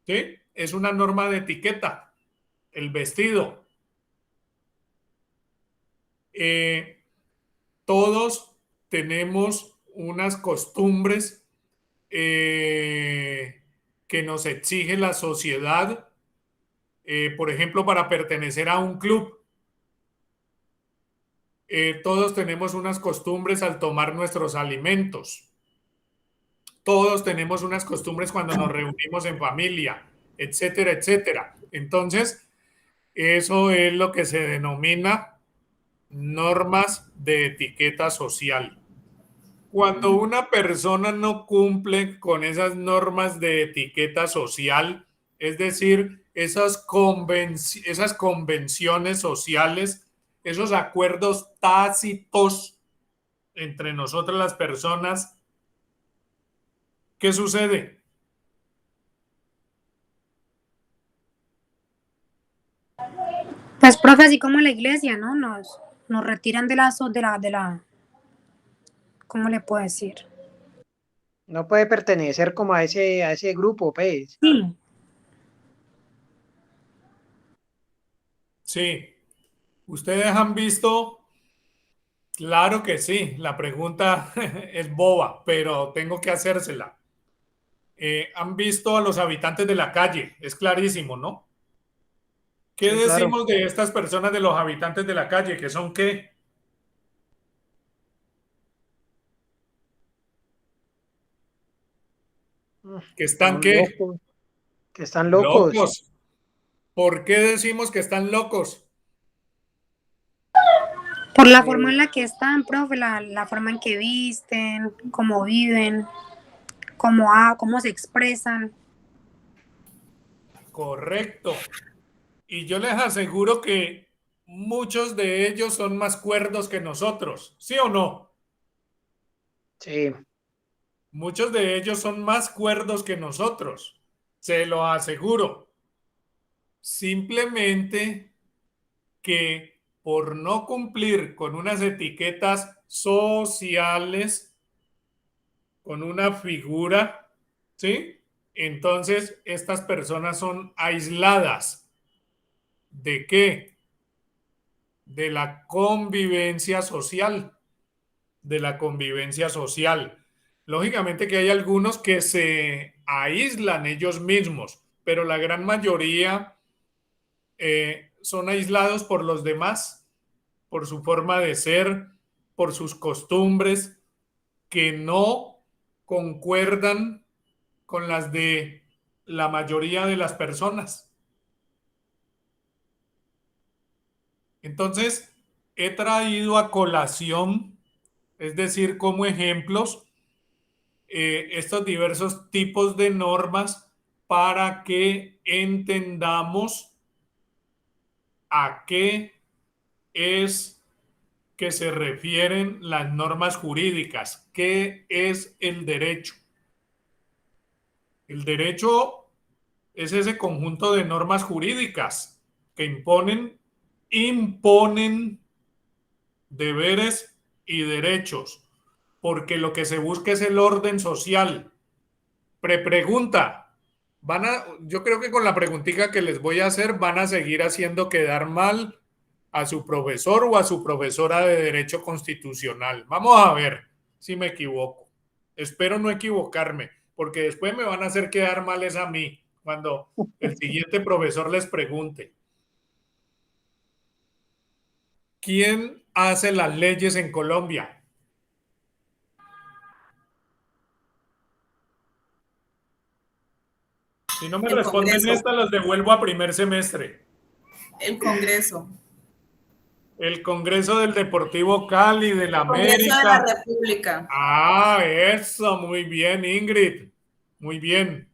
¿Sí? Es una norma de etiqueta, el vestido. Todos tenemos unas costumbres que nos exige la sociedad, por ejemplo, para pertenecer a un club. Todos tenemos unas costumbres al tomar nuestros alimentos. Todos tenemos unas costumbres cuando nos reunimos en familia, etcétera, etcétera. Entonces, eso es lo que se denomina normas de etiqueta social. Cuando una persona no cumple con esas normas de etiqueta social, es decir, esas convenciones sociales, esos acuerdos tácitos entre nosotras las personas, ¿qué sucede? Pues, profe, así como la iglesia, ¿no? Nos retiran ¿cómo le puedo decir? No puede pertenecer como a ese grupo, pues. Sí, Sí, ustedes han visto, claro que sí, la pregunta es boba, pero tengo que hacérsela. Han visto a los habitantes de la calle, es clarísimo, ¿no? ¿Qué Sí, claro. decimos de estas personas, de los habitantes de la calle? ¿Que son qué? ¿Que están Son qué? locos, que están locos. Locos. ¿Por qué decimos que están locos? por la Eh, forma en la que están, profe, la forma en que visten, cómo viven, cómo se expresan. Correcto. Y yo les aseguro que muchos de ellos son más cuerdos que nosotros, ¿sí o no? sí, Muchos de ellos son más cuerdos que nosotros, se lo aseguro. Simplemente que por no cumplir con unas etiquetas sociales, con una figura, ¿sí? Entonces, estas personas son aisladas. ¿De qué? De la convivencia social. De la convivencia social. Lógicamente que hay algunos que se aíslan ellos mismos, pero la gran mayoría son aislados por los demás, por su forma de ser, por sus costumbres, que no concuerdan con las de la mayoría de las personas. Entonces, he traído a colación, es decir, como ejemplos, estos diversos tipos de normas para que entendamos a qué es que se refieren las normas jurídicas, qué es el derecho. El derecho es ese conjunto de normas jurídicas que imponen deberes y derechos, porque lo que se busca es el orden social. Pregunta. Yo creo que con la preguntita que les voy a hacer van a seguir haciendo quedar mal a su profesor o a su profesora de Derecho Constitucional. Vamos a ver si me equivoco. Espero no equivocarme, porque después me van a hacer quedar mal es a mí cuando el siguiente profesor les pregunte. ¿Quién hace las leyes en Colombia? Si no me El responden Congreso. esta, las devuelvo a primer semestre. El Congreso. El Congreso del Deportivo Cali, de la El Congreso de la América. República. Ah, eso, muy bien, Ingrid. Muy bien.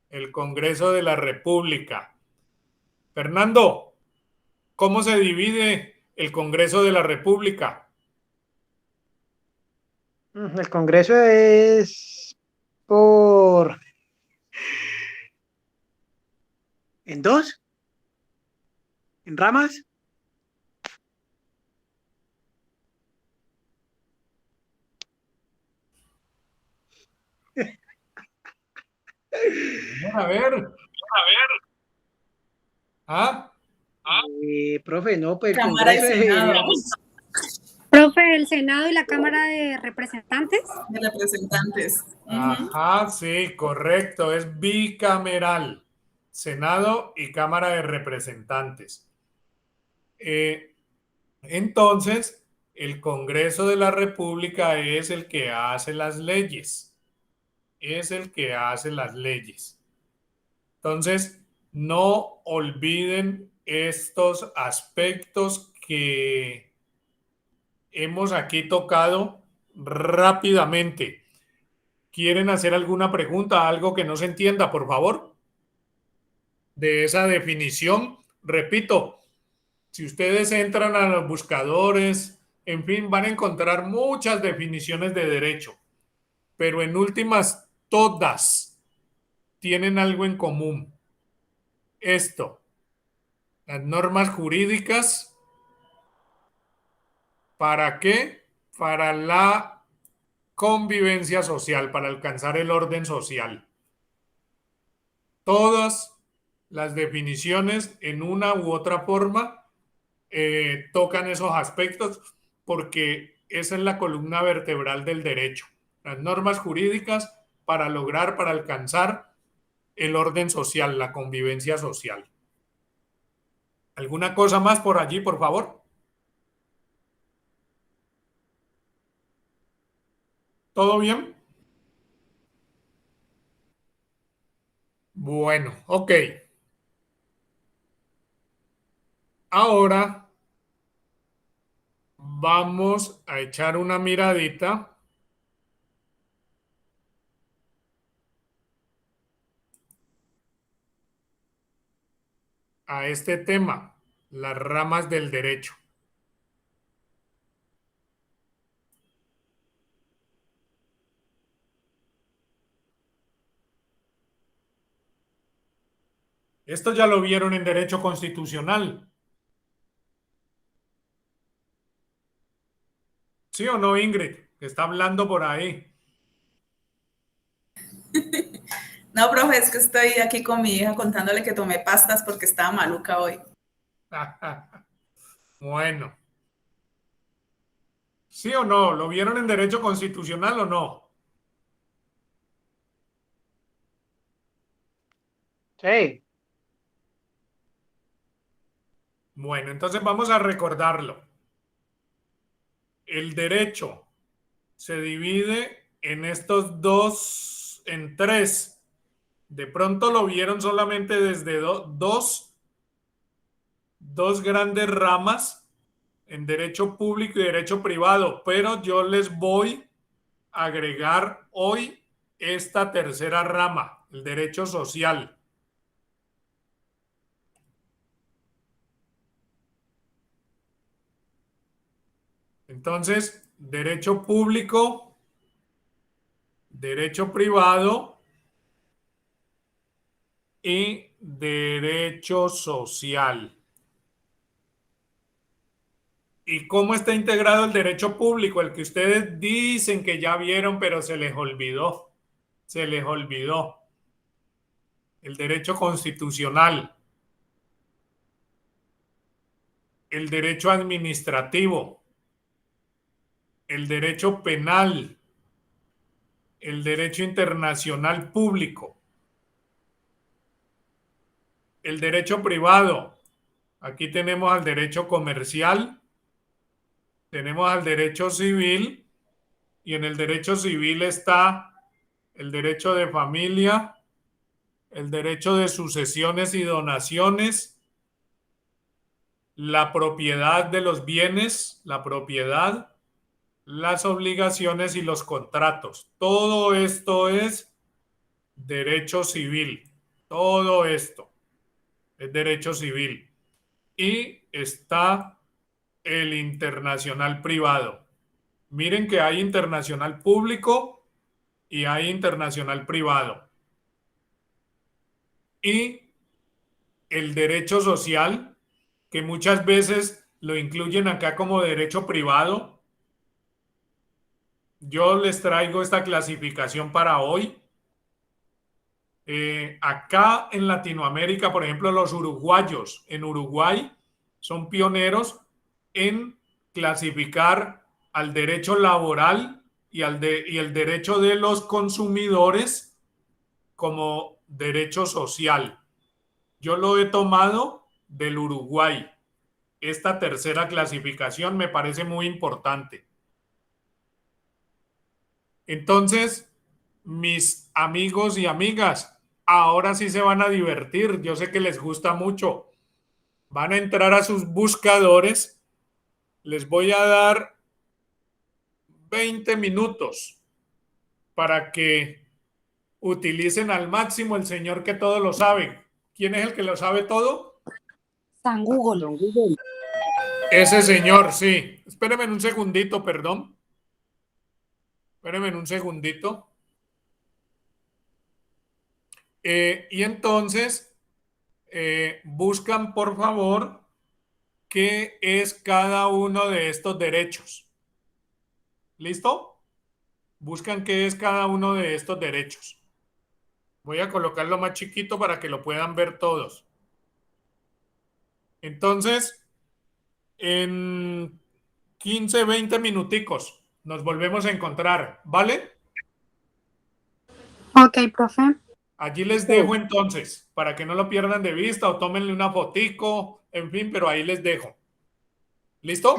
El Congreso de la República. Fernando, ¿cómo se divide el Congreso de la República? El Congreso es por... ¿En dos? ¿En ramas? A ver. ¿Ah? Profe, no, pues el Cámara y Congreso Senado. Profe, el Senado y la Cámara de Representantes. De representantes. Ajá, sí, correcto. Es bicameral. Senado y Cámara de Representantes. Entonces, el Congreso de la República es el que hace las leyes. Es el que hace las leyes. Entonces, no olviden estos aspectos que hemos aquí tocado rápidamente. ¿Quieren hacer alguna pregunta, algo que no se entienda, por favor? De esa definición, repito, si ustedes entran a los buscadores, en fin, van a encontrar muchas definiciones de derecho, pero en últimas, todas tienen algo en común. Esto, las normas jurídicas, ¿para qué? Para la convivencia social, para alcanzar el orden social. Todas las definiciones en una u otra forma tocan esos aspectos porque esa es la columna vertebral del derecho. Las normas jurídicas para lograr, para alcanzar el orden social, la convivencia social. ¿Alguna cosa más por allí, por favor? ¿Todo bien? Bueno, ok. Ahora vamos a echar una miradita a este tema, las ramas del derecho. Esto ya lo vieron en derecho constitucional. ¿Sí o no, Ingrid? Que está hablando por ahí. No, profe, es que estoy aquí con mi hija contándole que tomé pastas porque estaba maluca hoy. Bueno. ¿Sí o no? ¿Lo vieron en derecho constitucional o no? Sí. Bueno, entonces vamos a recordarlo. El derecho se divide en estos dos, en tres, de pronto lo vieron solamente desde dos grandes ramas en derecho público y derecho privado, pero yo les voy a agregar hoy esta tercera rama, el derecho social. Entonces, derecho público, derecho privado y derecho social. ¿Y cómo está integrado el derecho público? El que ustedes dicen que ya vieron, pero se les olvidó. Se les olvidó. El derecho constitucional, el derecho administrativo, el derecho penal, el derecho internacional público, el derecho privado. Aquí tenemos al derecho comercial, tenemos al derecho civil y en el derecho civil está el derecho de familia, el derecho de sucesiones y donaciones, la propiedad de los bienes, la propiedad, las obligaciones y los contratos. Todo esto es derecho civil. Todo esto es derecho civil. Y está el internacional privado. Miren que hay internacional público y hay internacional privado. Y el derecho social, que muchas veces lo incluyen acá como derecho privado. Yo les traigo esta clasificación para hoy. Acá en Latinoamérica, por ejemplo, los uruguayos en Uruguay son pioneros en clasificar al derecho laboral y el derecho de los consumidores como derecho social. Yo lo he tomado del Uruguay. Esta tercera clasificación me parece muy importante. Entonces, mis amigos y amigas, ahora sí se van a divertir. Yo sé que les gusta mucho. Van a entrar a sus buscadores. Les voy a dar 20 minutos para que utilicen al máximo el señor que todo lo sabe. ¿Quién es el que lo sabe todo? San Google. Ese señor, sí. Espérenme un segundito, perdón. Espérenme un segundito. Y entonces, buscan, por favor, qué es cada uno de estos derechos. ¿Listo? Buscan qué es cada uno de estos derechos. Voy a colocarlo más chiquito para que lo puedan ver todos. Entonces, en 15, 20 minuticos nos volvemos a encontrar, ¿vale? Ok, profe. Allí les dejo entonces, para que no lo pierdan de vista o tómenle una fotico, en fin, pero ahí les dejo. ¿Listo?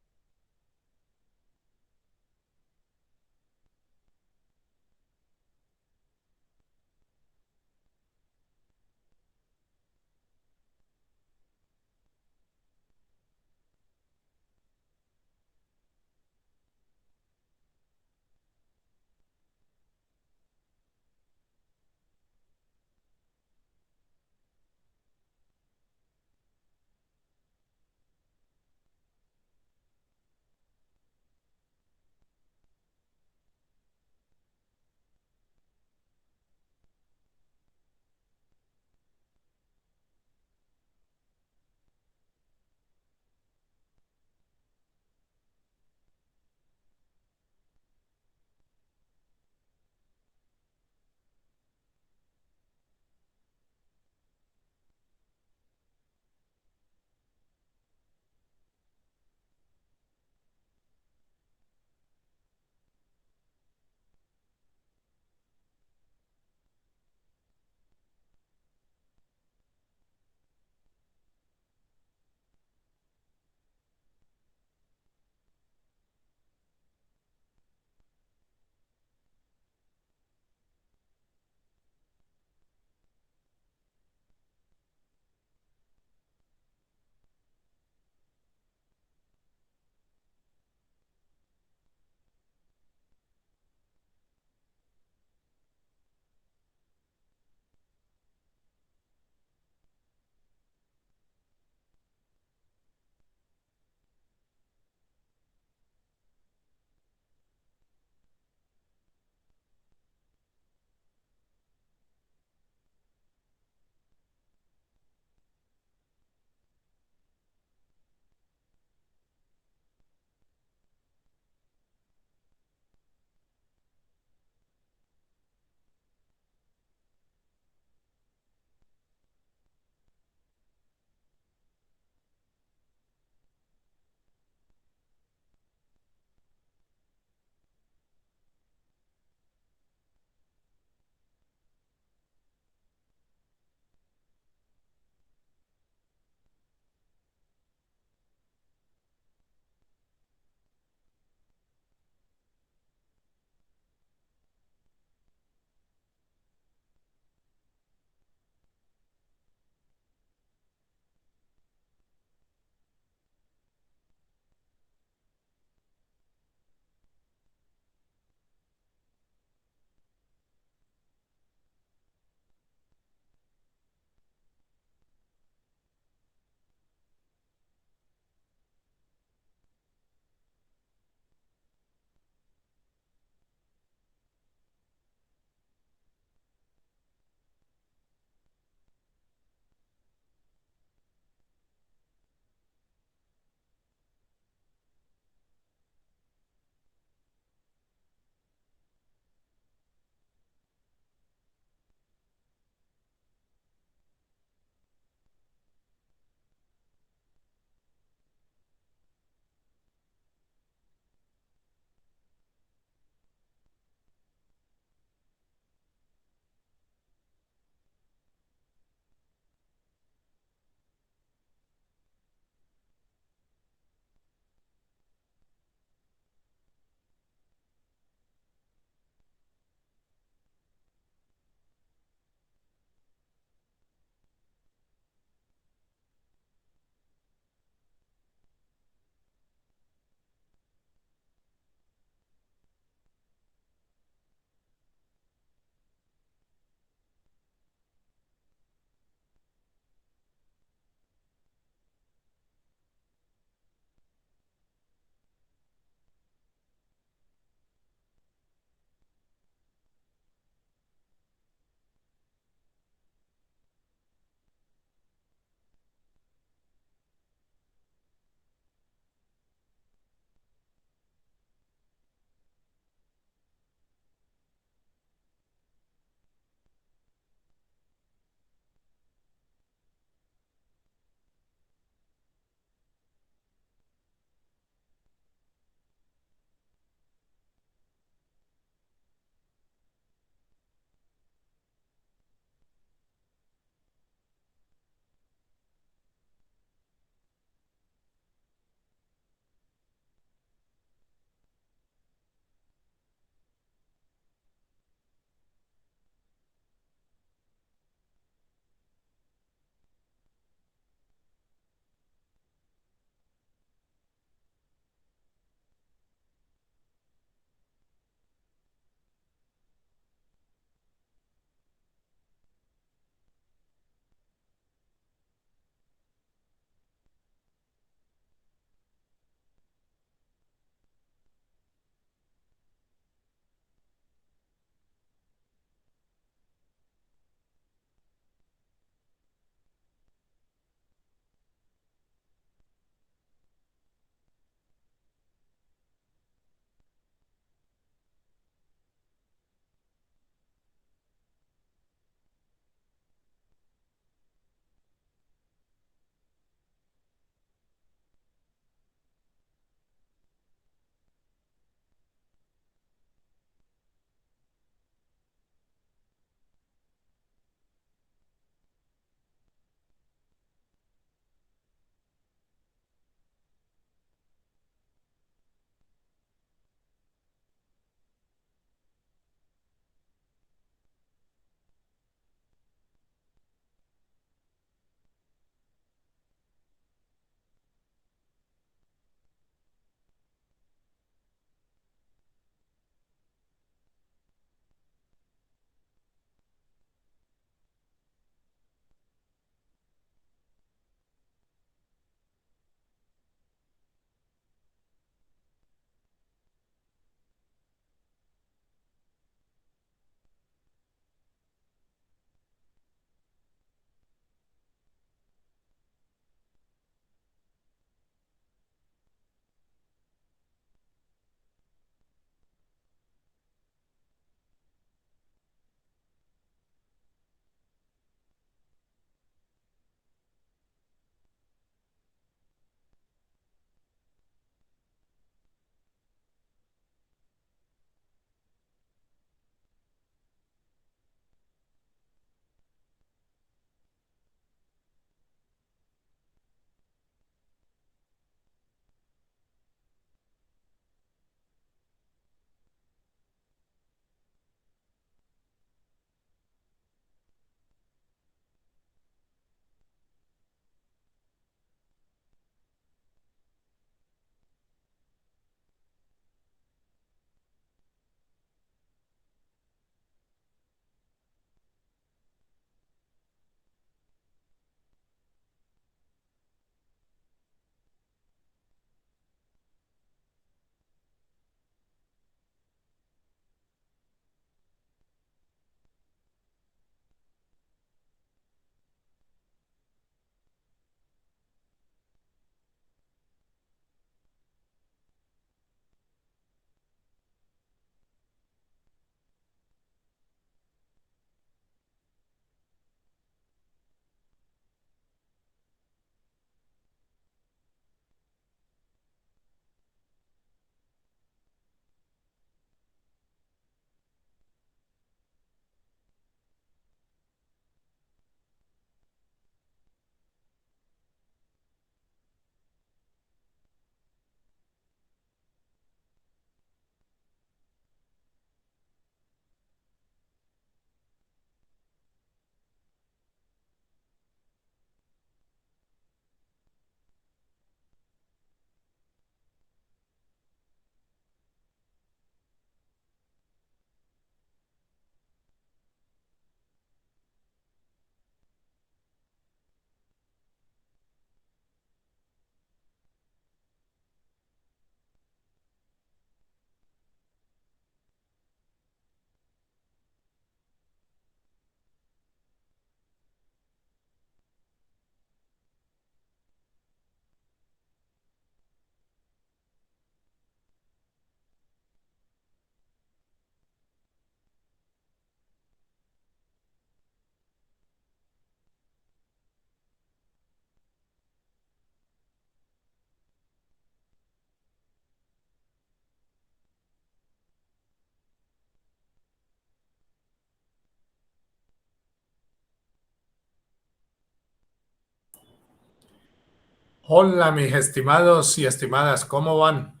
Hola, mis estimados y estimadas, ¿cómo van?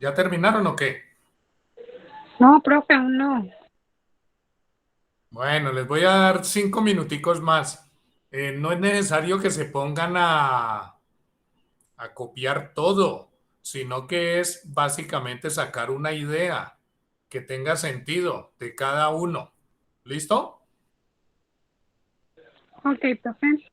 ¿Ya terminaron o qué? No, profe, aún no. Bueno, les voy a dar 5 minuticos más. No es necesario que se pongan a copiar todo, sino que es básicamente sacar una idea que tenga sentido de cada uno. ¿Listo? Ok, profe.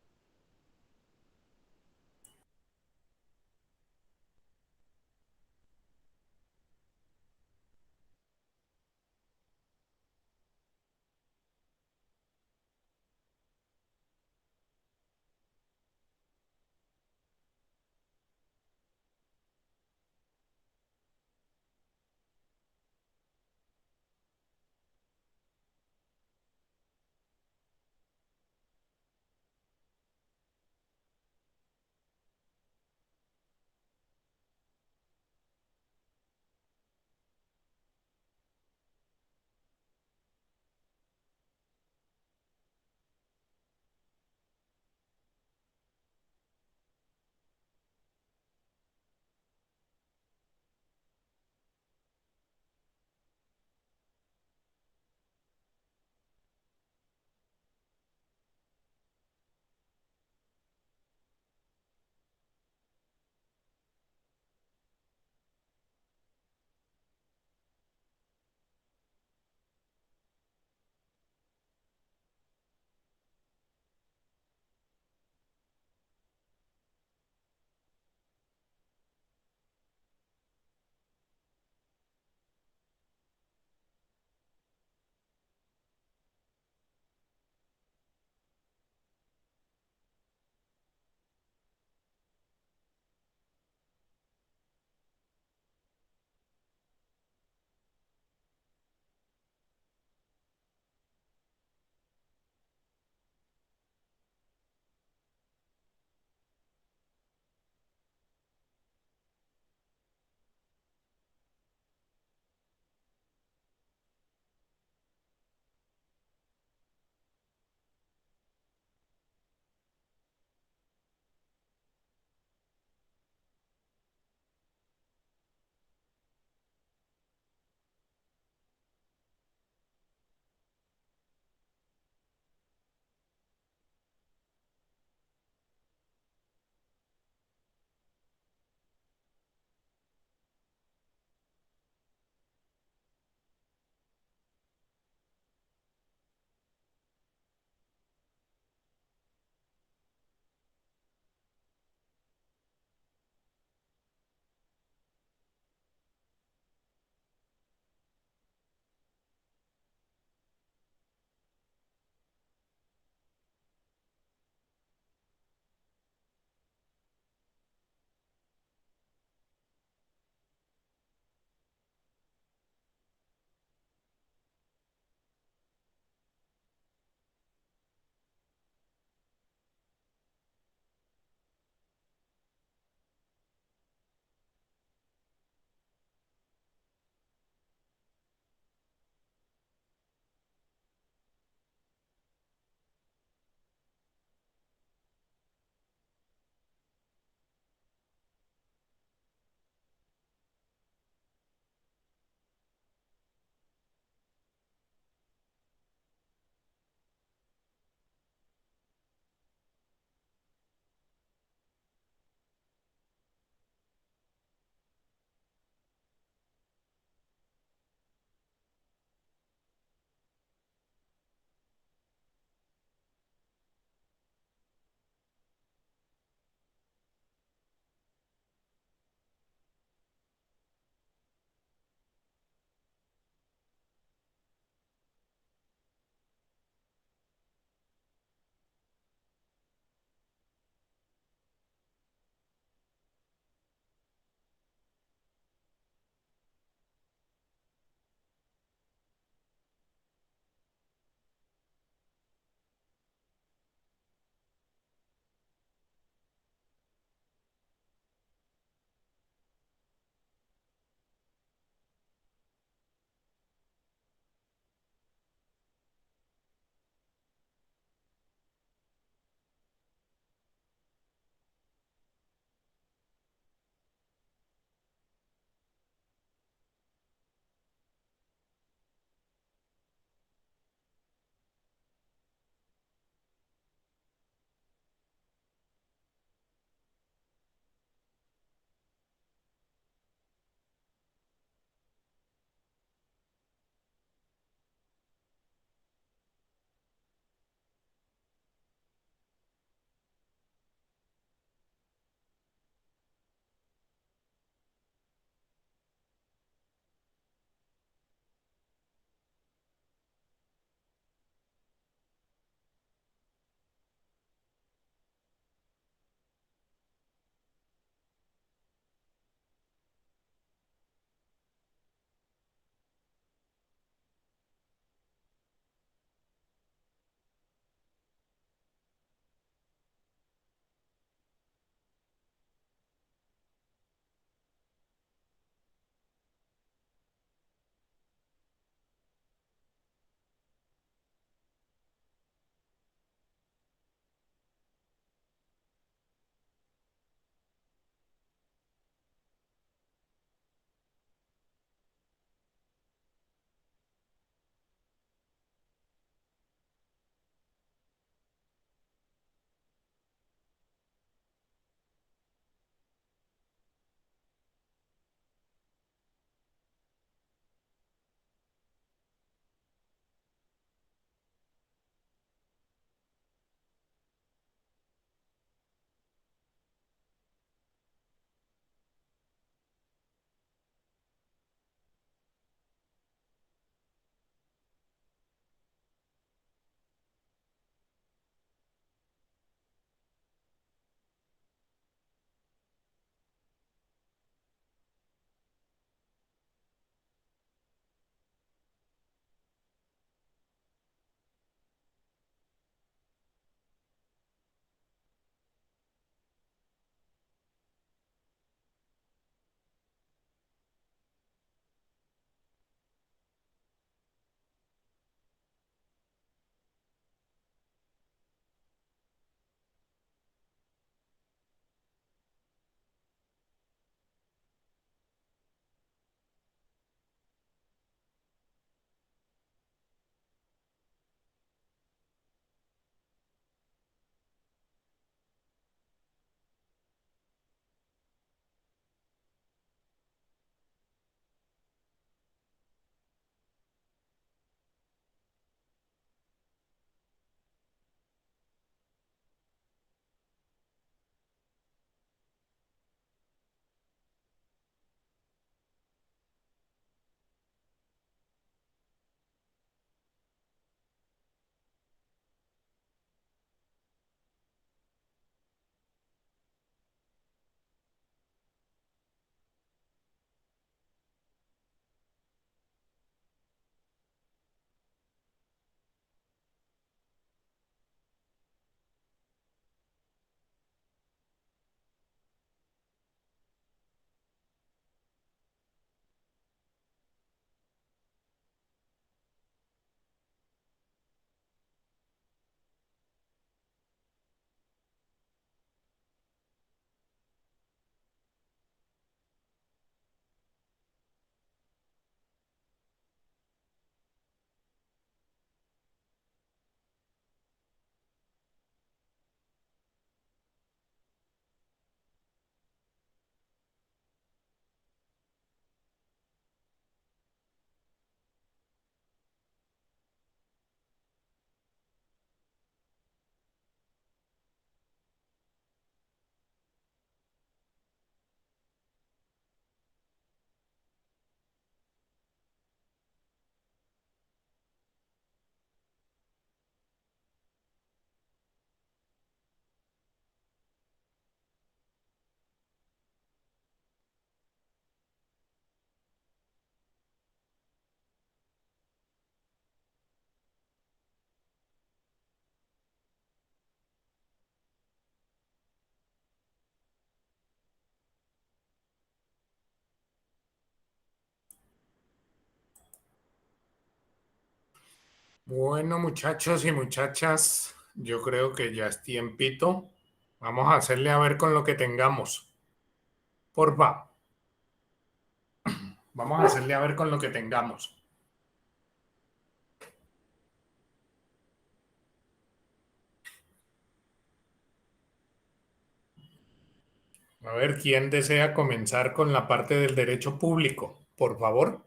Bueno, muchachos y muchachas, yo creo que ya es tiempito. Vamos a hacerle a ver con lo que tengamos. Porfa, vamos a hacerle a ver con lo que tengamos. A ver, ¿quién desea comenzar con la parte del derecho público? Por favor.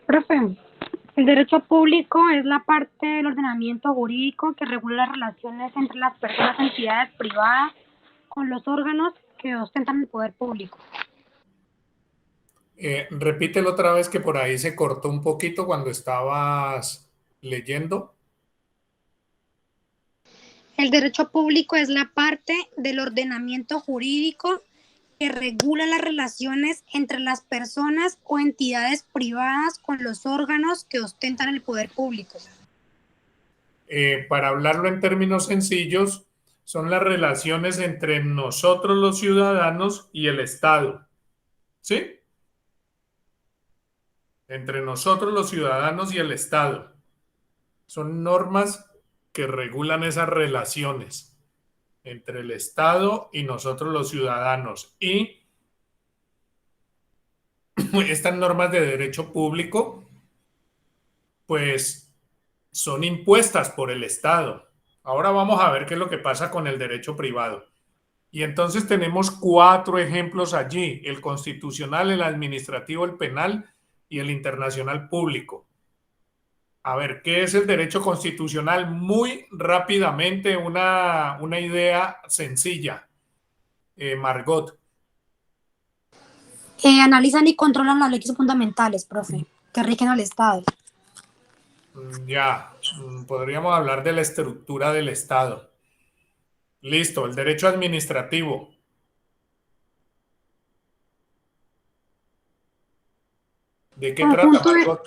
Profe, el derecho público es la parte del ordenamiento jurídico que regula las relaciones entre las personas y entidades privadas con los órganos que ostentan el poder público. Repítelo otra vez que por ahí se cortó un poquito cuando estabas leyendo. El derecho público es la parte del ordenamiento jurídico que regula las relaciones entre las personas o entidades privadas con los órganos que ostentan el poder público. Para hablarlo en términos sencillos, son las relaciones entre nosotros los ciudadanos y el Estado. ¿Sí? Entre nosotros los ciudadanos y el Estado. Son normas que regulan esas relaciones entre el Estado y nosotros los ciudadanos. Y estas normas de derecho público, pues, son impuestas por el Estado. Ahora vamos a ver qué es lo que pasa con el derecho privado. Y entonces tenemos 4 ejemplos allí: el constitucional, el administrativo, el penal y el internacional público. A ver, ¿qué es el derecho constitucional? Muy rápidamente, una idea sencilla. Margot. Analizan y controlan las leyes fundamentales, profe, que rigen al Estado. Ya, podríamos hablar de la estructura del Estado. Listo, el derecho administrativo. ¿De qué trata, Margot?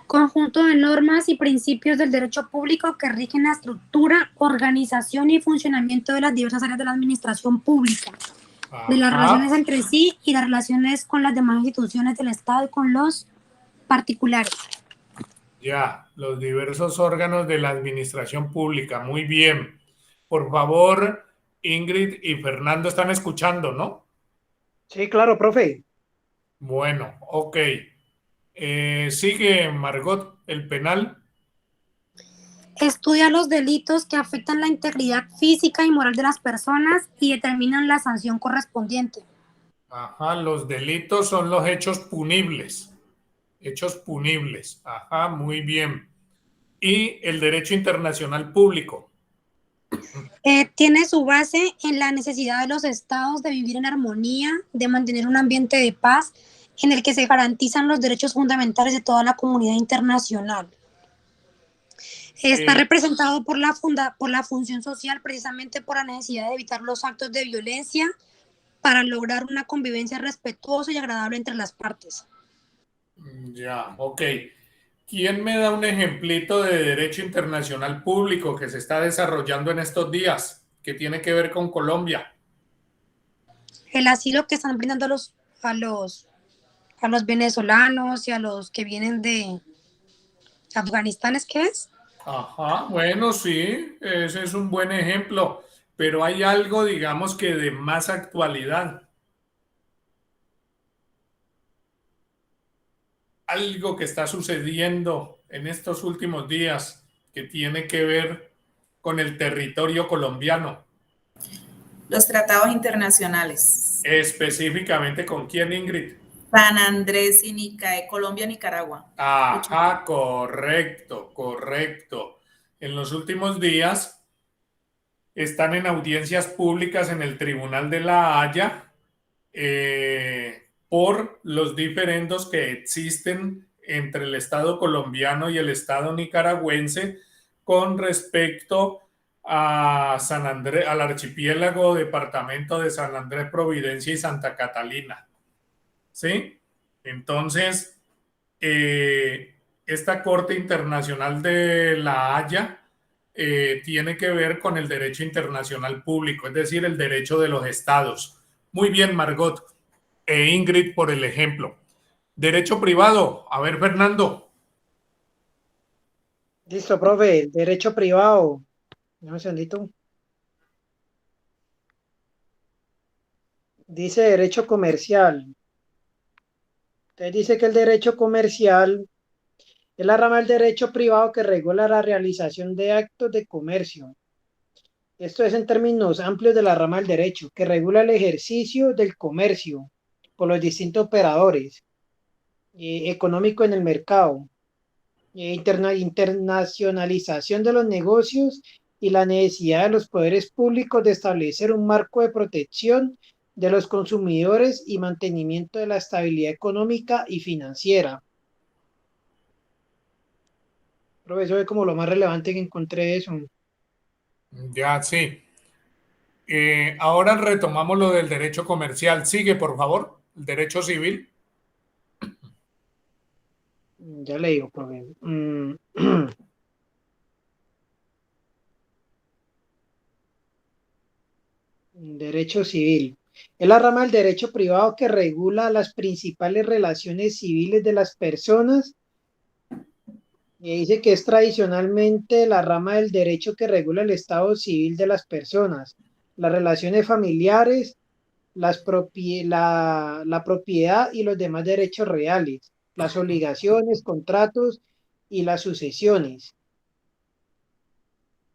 Conjunto de normas y principios del derecho público que rigen la estructura, organización y funcionamiento de las diversas áreas de la administración pública, de las relaciones entre sí y las relaciones con las demás instituciones del Estado y con los particulares. Ya, los diversos órganos de la administración pública. Muy bien. Por favor, Ingrid y Fernando están escuchando, ¿no? Sí, claro, profe. Bueno, ok. Sigue, Margot, el penal. Estudia los delitos que afectan la integridad física y moral de las personas y determinan la sanción correspondiente. Ajá, los delitos son los hechos punibles. Hechos punibles. Ajá, muy bien. Y el derecho internacional público. Tiene su base en la necesidad de los estados de vivir en armonía, de mantener un ambiente de paz en el que se garantizan los derechos fundamentales de toda la comunidad internacional. Está representado por la función social, precisamente por la necesidad de evitar los actos de violencia para lograr una convivencia respetuosa y agradable entre las partes. Ya, ok. ¿Quién me da un ejemplito de derecho internacional público que se está desarrollando en estos días, que tiene que ver con Colombia? El asilo que están brindando a los venezolanos y a los que vienen de Afganistán, ¿es qué es? Ajá, bueno, sí, ese es un buen ejemplo, pero hay algo, digamos, que de más actualidad. Algo que está sucediendo en estos últimos días que tiene que ver con el territorio colombiano. Los tratados internacionales. Específicamente, ¿con quién, Ingrid? San Andrés y Colombia, Nicaragua. Ajá, correcto, correcto. En los últimos días están en audiencias públicas en el Tribunal de La Haya por los diferendos que existen entre el Estado colombiano y el Estado nicaragüense con respecto a San Andrés, al archipiélago departamento de San Andrés, Providencia y Santa Catalina. ¿Sí? Entonces, esta Corte Internacional de La Haya tiene que ver con el derecho internacional público, es decir, el derecho de los estados. Muy bien, Margot. e Ingrid por el ejemplo. Derecho privado. A ver, Fernando. Listo, profe. Derecho privado. Un segundito. Dice derecho comercial. Entonces dice que el derecho comercial es la rama del derecho privado que regula la realización de actos de comercio. Esto es en términos amplios de la rama del derecho, que regula el ejercicio del comercio por los distintos operadores económicos en el mercado, internacionalización de los negocios y la necesidad de los poderes públicos de establecer un marco de protección de los consumidores y mantenimiento de la estabilidad económica y financiera. Profesor, es como lo más relevante que encontré de eso. Ya, sí. Ahora retomamos lo del derecho comercial. Sigue, por favor. El derecho civil. Ya le digo, profe. Derecho civil. Es la rama del derecho privado que regula las principales relaciones civiles de las personas y dice que es tradicionalmente la rama del derecho que regula el estado civil de las personas, las relaciones familiares, la propiedad y los demás derechos reales, las obligaciones, contratos y las sucesiones.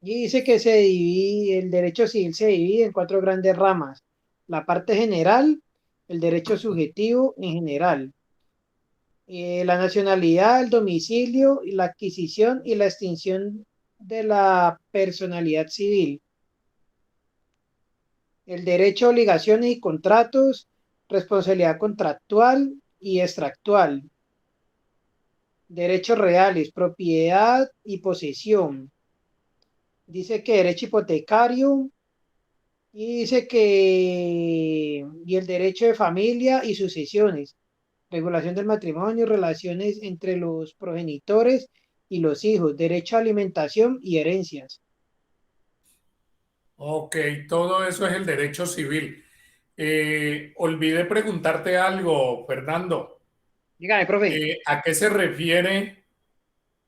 Y dice que el derecho civil se divide en cuatro grandes ramas. La parte general, el derecho subjetivo en general, la nacionalidad, el domicilio, la adquisición y la extinción de la personalidad civil, el derecho a obligaciones y contratos, responsabilidad contractual y extractual, derechos reales, propiedad y posesión. Dice que derecho hipotecario y dice que y el derecho de familia y sucesiones, regulación del matrimonio, relaciones entre los progenitores y los hijos, derecho a alimentación y herencias. Ok, todo eso es el derecho civil. Olvidé preguntarte algo, Fernando. Dígame, profe. ¿A qué se refiere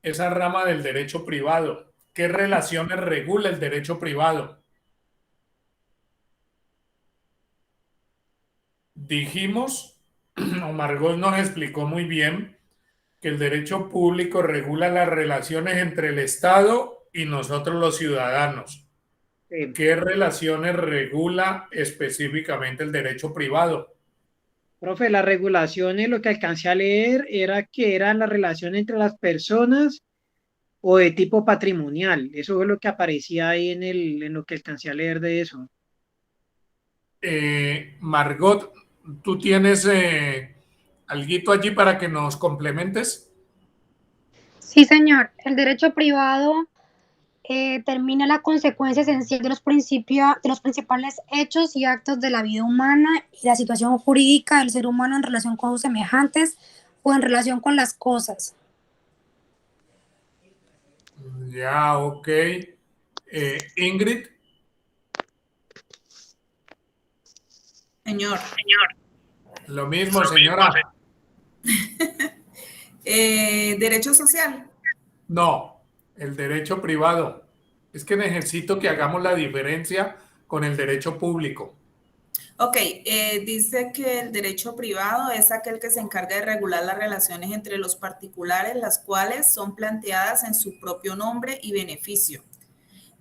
esa rama del derecho privado? ¿Qué relaciones regula el derecho privado? Dijimos, o Margot nos explicó muy bien, que el derecho público regula las relaciones entre el Estado y nosotros los ciudadanos. ¿Qué relaciones regula específicamente el derecho privado? Profe, las regulaciones, lo que alcancé a leer era que eran las relaciones entre las personas o de tipo patrimonial. Eso fue lo que aparecía ahí en lo que alcancé a leer de eso. Margot, ¿tú tienes alguito allí para que nos complementes? Sí, señor. El derecho privado termina la consecuencia esencial de los principales hechos y actos de la vida humana y la situación jurídica del ser humano en relación con sus semejantes o en relación con las cosas. Ya, ok. Ingrid. Señor. Lo mismo, señora. Derecho social. No, el derecho privado. Es que necesito que hagamos la diferencia con el derecho público. Ok, dice que el derecho privado es aquel que se encarga de regular las relaciones entre los particulares, las cuales son planteadas en su propio nombre y beneficio.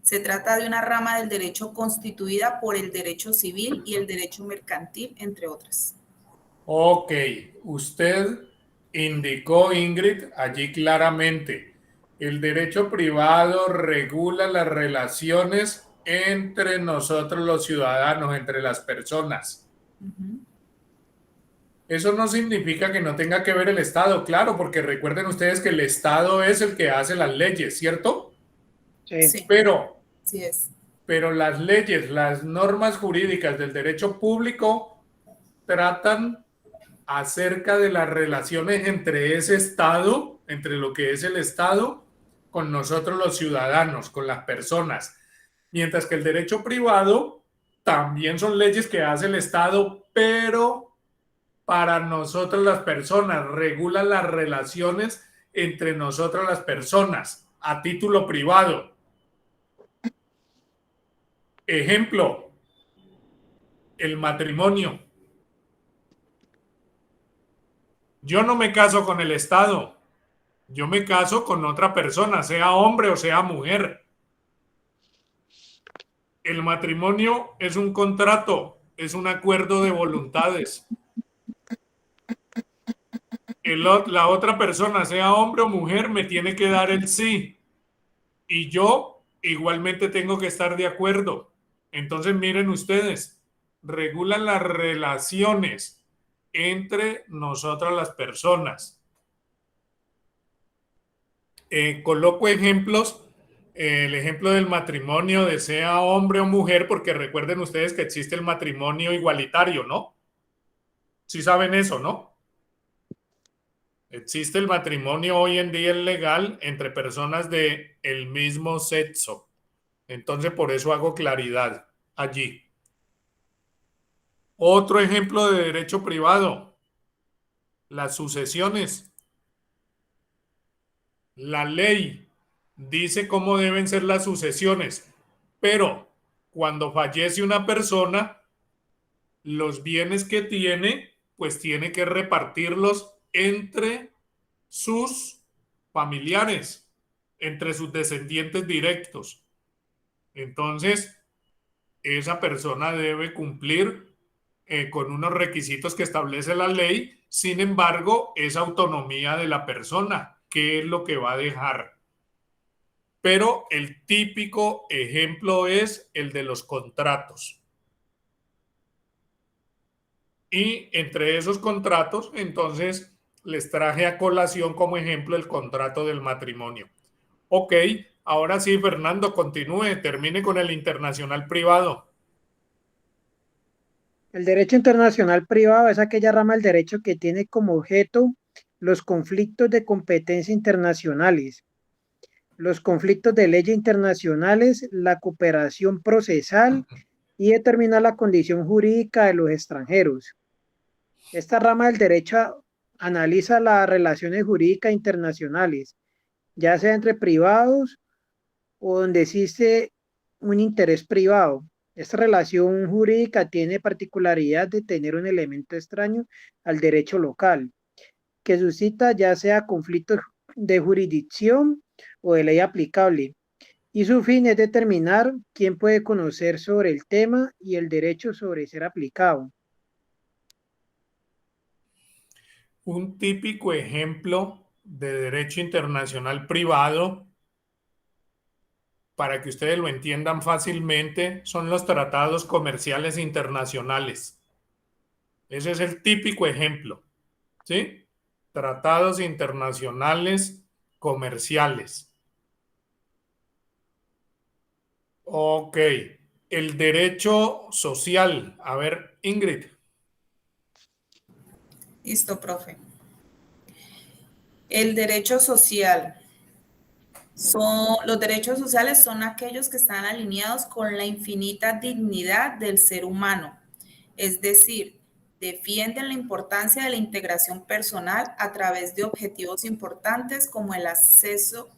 Se trata de una rama del derecho constituida por el derecho civil y el derecho mercantil, entre otras. Ok, usted indicó, Ingrid, allí claramente, el derecho privado regula las relaciones entre nosotros los ciudadanos, entre las personas. Eso no significa que no tenga que ver el Estado, claro, porque recuerden ustedes que el Estado es el que hace las leyes, ¿cierto? Sí. Pero las leyes, las normas jurídicas del derecho público tratan acerca de las relaciones entre ese Estado, entre lo que es el Estado, con nosotros los ciudadanos, con las personas. Mientras que el derecho privado también son leyes que hace el Estado, pero para nosotras las personas, regula las relaciones entre nosotras las personas a título privado. Ejemplo, el matrimonio. Yo no me caso con el Estado, yo me caso con otra persona, sea hombre o sea mujer. El matrimonio es un contrato, es un acuerdo de voluntades. La otra persona, sea hombre o mujer, me tiene que dar el sí. Y yo igualmente tengo que estar de acuerdo. Entonces, miren ustedes, regulan las relaciones entre nosotras las personas. Coloco ejemplos, el ejemplo del matrimonio de sea hombre o mujer, porque recuerden ustedes que existe el matrimonio igualitario, ¿no? Sí saben eso, ¿no? Existe el matrimonio hoy en día legal entre personas de el mismo sexo. Entonces, por eso hago claridad allí. Otro ejemplo de derecho privado, las sucesiones. La ley dice cómo deben ser las sucesiones, pero cuando fallece una persona, los bienes que tiene, pues tiene que repartirlos entre sus familiares, entre sus descendientes directos. Entonces, esa persona debe cumplir con unos requisitos que establece la ley. Sin embargo, es autonomía de la persona, qué es lo que va a dejar. Pero el típico ejemplo es el de los contratos. Y entre esos contratos, entonces, les traje a colación como ejemplo el contrato del matrimonio. Ok, ahora sí, Fernando, continúe, termine con el internacional privado. El derecho internacional privado es aquella rama del derecho que tiene como objeto los conflictos de competencia internacionales, los conflictos de leyes internacionales, la cooperación procesal y determinar la condición jurídica de los extranjeros. Esta rama del derecho analiza las relaciones jurídicas internacionales, ya sea entre privados o donde existe un interés privado. Esta relación jurídica tiene particularidad de tener un elemento extraño al derecho local, que suscita ya sea conflictos de jurisdicción o de ley aplicable, y su fin es determinar quién puede conocer sobre el tema y el derecho sobre ser aplicado. Un típico ejemplo de derecho internacional privado, para que ustedes lo entiendan fácilmente, son los tratados comerciales internacionales. Ese es el típico ejemplo, ¿sí? Tratados internacionales comerciales. Ok, el derecho social. A ver, Ingrid. Listo, profe. El derecho social. Los derechos sociales son aquellos que están alineados con la infinita dignidad del ser humano. Es decir, defienden la importancia de la integración personal a través de objetivos importantes como el acceso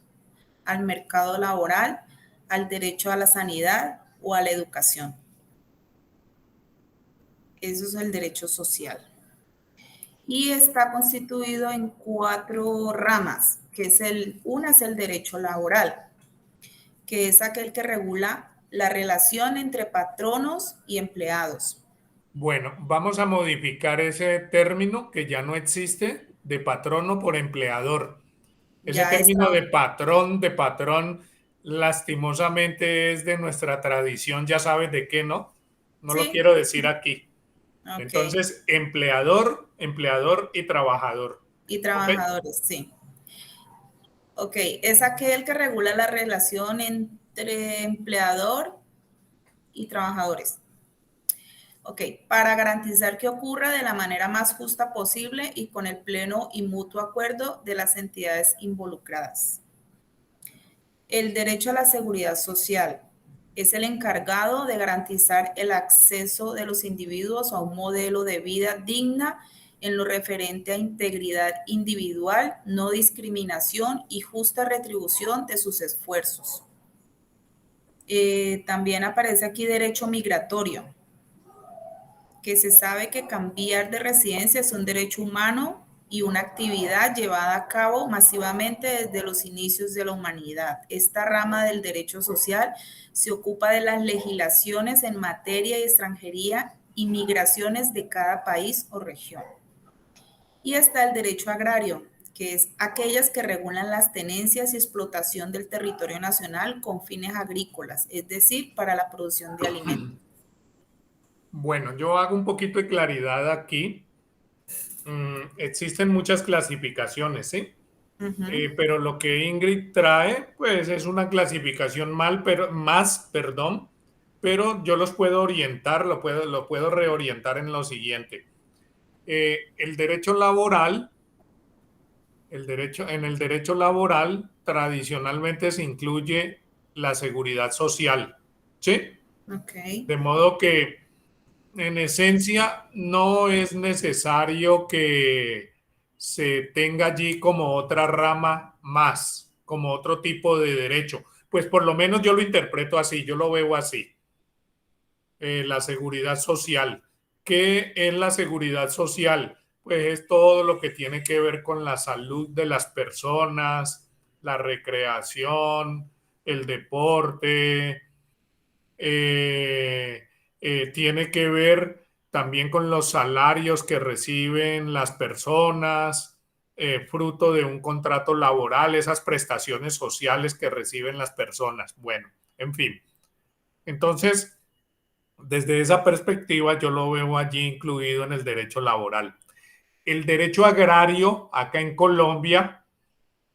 al mercado laboral, al derecho a la sanidad o a la educación. Eso es el derecho social. Y está constituido en 4 ramas, que es una es el derecho laboral, que es aquel que regula la relación entre patronos y empleados. Bueno, vamos a modificar ese término que ya no existe, de patrono por empleador. Ese Ya término está. de patrón, lastimosamente es de nuestra tradición, ya sabes de qué, ¿no? No lo Sí, quiero decir aquí. ok. Entonces, empleador y trabajador. Y ¿Ok? trabajadores, sí. Ok, es aquel que regula la relación entre empleador y trabajadores. Ok, para garantizar que ocurra de la manera más justa posible y con el pleno y mutuo acuerdo de las entidades involucradas. El derecho a la seguridad social es el encargado de garantizar el acceso de los individuos a un modelo de vida digna en lo referente a integridad individual, no discriminación y justa retribución de sus esfuerzos. También aparece aquí derecho migratorio, que se sabe que cambiar de residencia es un derecho humano y una actividad llevada a cabo masivamente desde los inicios de la humanidad. Esta rama del derecho social se ocupa de las legislaciones en materia de extranjería y migraciones de cada país o región. Y está el derecho agrario, que es aquellas que regulan las tenencias y explotación del territorio nacional con fines agrícolas, es decir, para la producción de alimentos. Bueno, yo hago un poquito de claridad aquí. Existen muchas clasificaciones, ¿sí? Pero lo que Ingrid trae, pues es una clasificación pero yo los puedo orientar, lo puedo reorientar en lo siguiente. En el derecho laboral tradicionalmente se incluye la seguridad social, ¿sí? Okay. De modo que en esencia no es necesario que se tenga allí como otra rama más, como otro tipo de derecho. Pues por lo menos yo lo interpreto así, yo lo veo así. La seguridad social. ¿Qué es la seguridad social? Pues es todo lo que tiene que ver con la salud de las personas, la recreación, el deporte, tiene que ver también con los salarios que reciben las personas, fruto de un contrato laboral, esas prestaciones sociales que reciben las personas. Bueno, en fin. Entonces, desde esa perspectiva, yo lo veo allí incluido en el derecho laboral. El derecho agrario, acá en Colombia,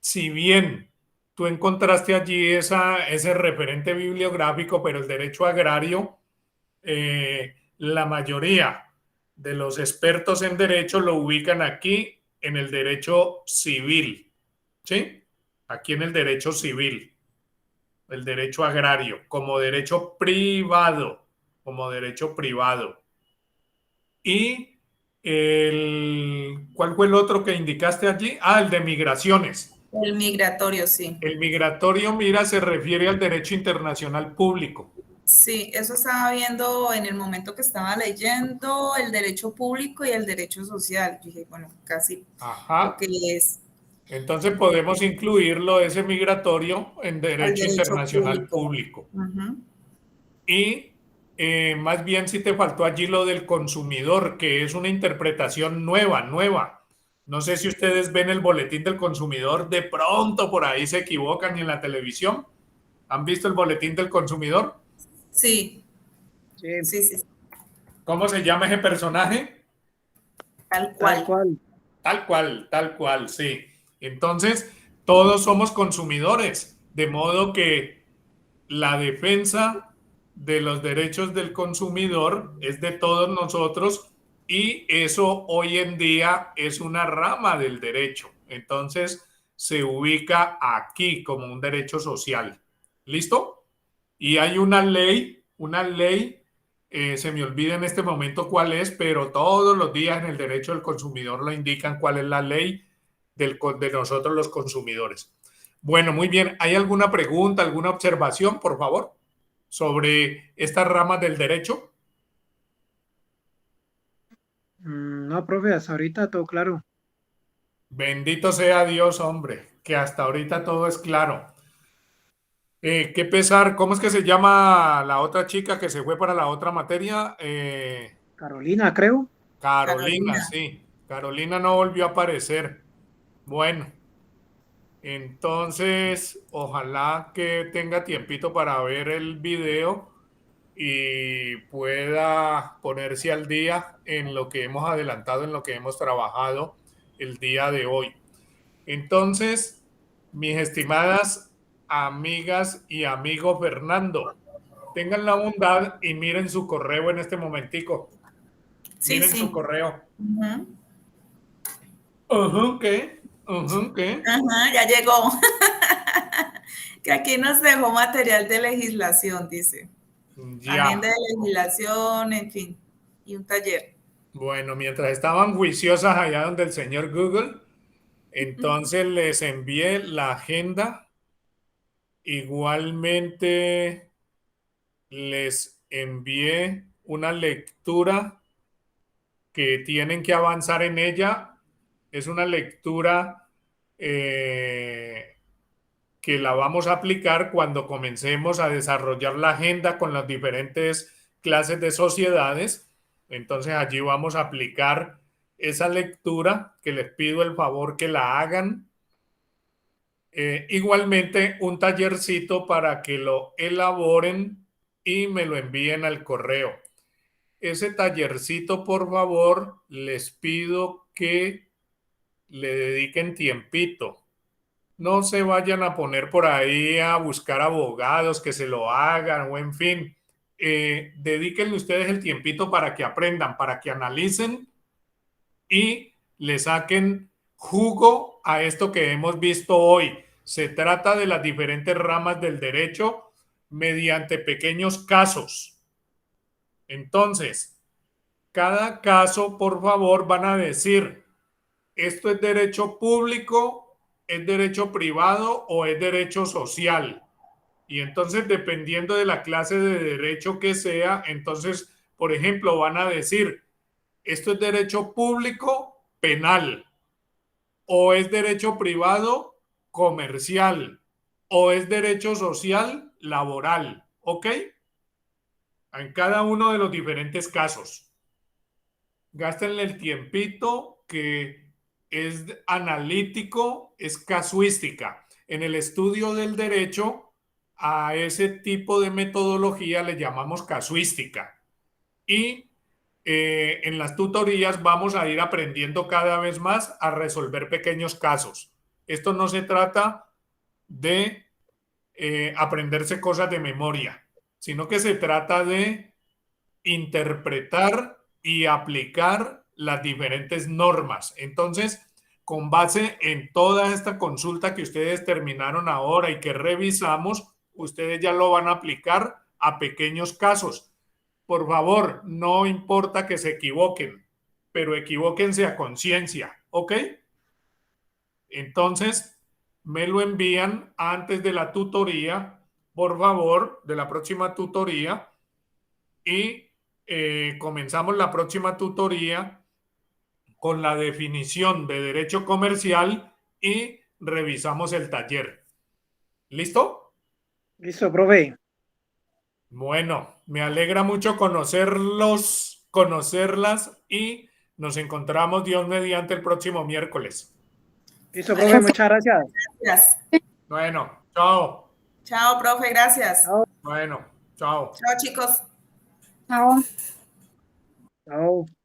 si bien tú encontraste allí ese referente bibliográfico, pero el derecho agrario, la mayoría de los expertos en derecho lo ubican aquí en el derecho civil, ¿sí? Aquí en el derecho civil, el derecho agrario, como derecho privado. Y ¿cuál fue el otro que indicaste allí? El de migraciones. El migratorio, sí. El migratorio, mira, se refiere al derecho internacional público. Sí, eso estaba viendo en el momento que estaba leyendo el derecho público y el derecho social. Dije, bueno, casi lo que es. Entonces podemos incluirlo, ese migratorio, en derecho internacional público. Y más bien si te faltó allí lo del consumidor, que es una interpretación nueva. No sé si ustedes ven el boletín del consumidor, de pronto por ahí se equivocan en la televisión. ¿Han visto el boletín del consumidor? Sí. Sí. ¿Cómo se llama ese personaje? Tal cual. Tal cual, sí. Entonces, todos somos consumidores, de modo que la defensa de los derechos del consumidor es de todos nosotros y eso hoy en día es una rama del derecho. Entonces, se ubica aquí como un derecho social. ¿Listo? Y hay una ley, se me olvida en este momento cuál es, pero todos los días en el derecho del consumidor lo indican cuál es la ley de nosotros los consumidores. Bueno, muy bien. ¿Hay alguna pregunta, alguna observación, por favor, sobre estas ramas del derecho? No, profe, hasta ahorita todo claro. Bendito sea Dios, hombre, que hasta ahorita todo es claro. Qué pesar, ¿cómo es que se llama la otra chica que se fue para la otra materia? Carolina, creo. Carolina, sí. Carolina no volvió a aparecer. Bueno, entonces ojalá que tenga tiempito para ver el video y pueda ponerse al día en lo que hemos adelantado, en lo que hemos trabajado el día de hoy. Entonces, mis estimadas amigas y amigo Fernando, tengan la bondad y miren su correo en este momentico. Miren su correo. ¿Qué? Ya llegó. Que aquí nos dejó material de legislación, dice. Ya. Agenda de legislación, en fin, y un taller. Bueno, mientras estaban juiciosas allá donde el señor Google, entonces les envié la agenda. Igualmente les envié una lectura que tienen que avanzar en ella. Es una lectura que la vamos a aplicar cuando comencemos a desarrollar la agenda con las diferentes clases de sociedades. Entonces allí vamos a aplicar esa lectura que les pido el favor que la hagan. Igualmente un tallercito para que lo elaboren y me lo envíen al correo. Ese tallercito, por favor, les pido que le dediquen tiempito. No se vayan a poner por ahí a buscar abogados que se lo hagan o en fin. Dedíquenle ustedes el tiempito para que aprendan, para que analicen y le saquen jugo a esto que hemos visto hoy. Se trata de las diferentes ramas del derecho mediante pequeños casos. Entonces, cada caso, por favor, van a decir, ¿esto es derecho público, es derecho privado o es derecho social? Y entonces, dependiendo de la clase de derecho que sea, entonces, por ejemplo, van a decir, ¿esto es derecho público, penal? ¿O es derecho privado, comercial? ¿O es derecho social, laboral? ¿Ok? En cada uno de los diferentes casos. Gástenle el tiempito que es analítico, es casuística. En el estudio del derecho, a ese tipo de metodología le llamamos casuística. Y en las tutorías vamos a ir aprendiendo cada vez más a resolver pequeños casos. Esto no se trata de aprenderse cosas de memoria, sino que se trata de interpretar y aplicar las diferentes normas. Entonces, con base en toda esta consulta que ustedes terminaron ahora y que revisamos, ustedes ya lo van a aplicar a pequeños casos. Por favor, no importa que se equivoquen, pero equivóquense a conciencia, ¿ok? Entonces, me lo envían antes de la tutoría, por favor, de la próxima tutoría, y comenzamos la próxima tutoría con la definición de derecho comercial y revisamos el taller. ¿Listo? Listo, profe. Bueno, me alegra mucho conocerlos, conocerlas y nos encontramos Dios mediante el próximo miércoles. Listo, profe, muchas gracias. Gracias. Bueno, chao. Chao, profe, gracias. Chao. Bueno, chao. Chao, chicos. Chao. Chao.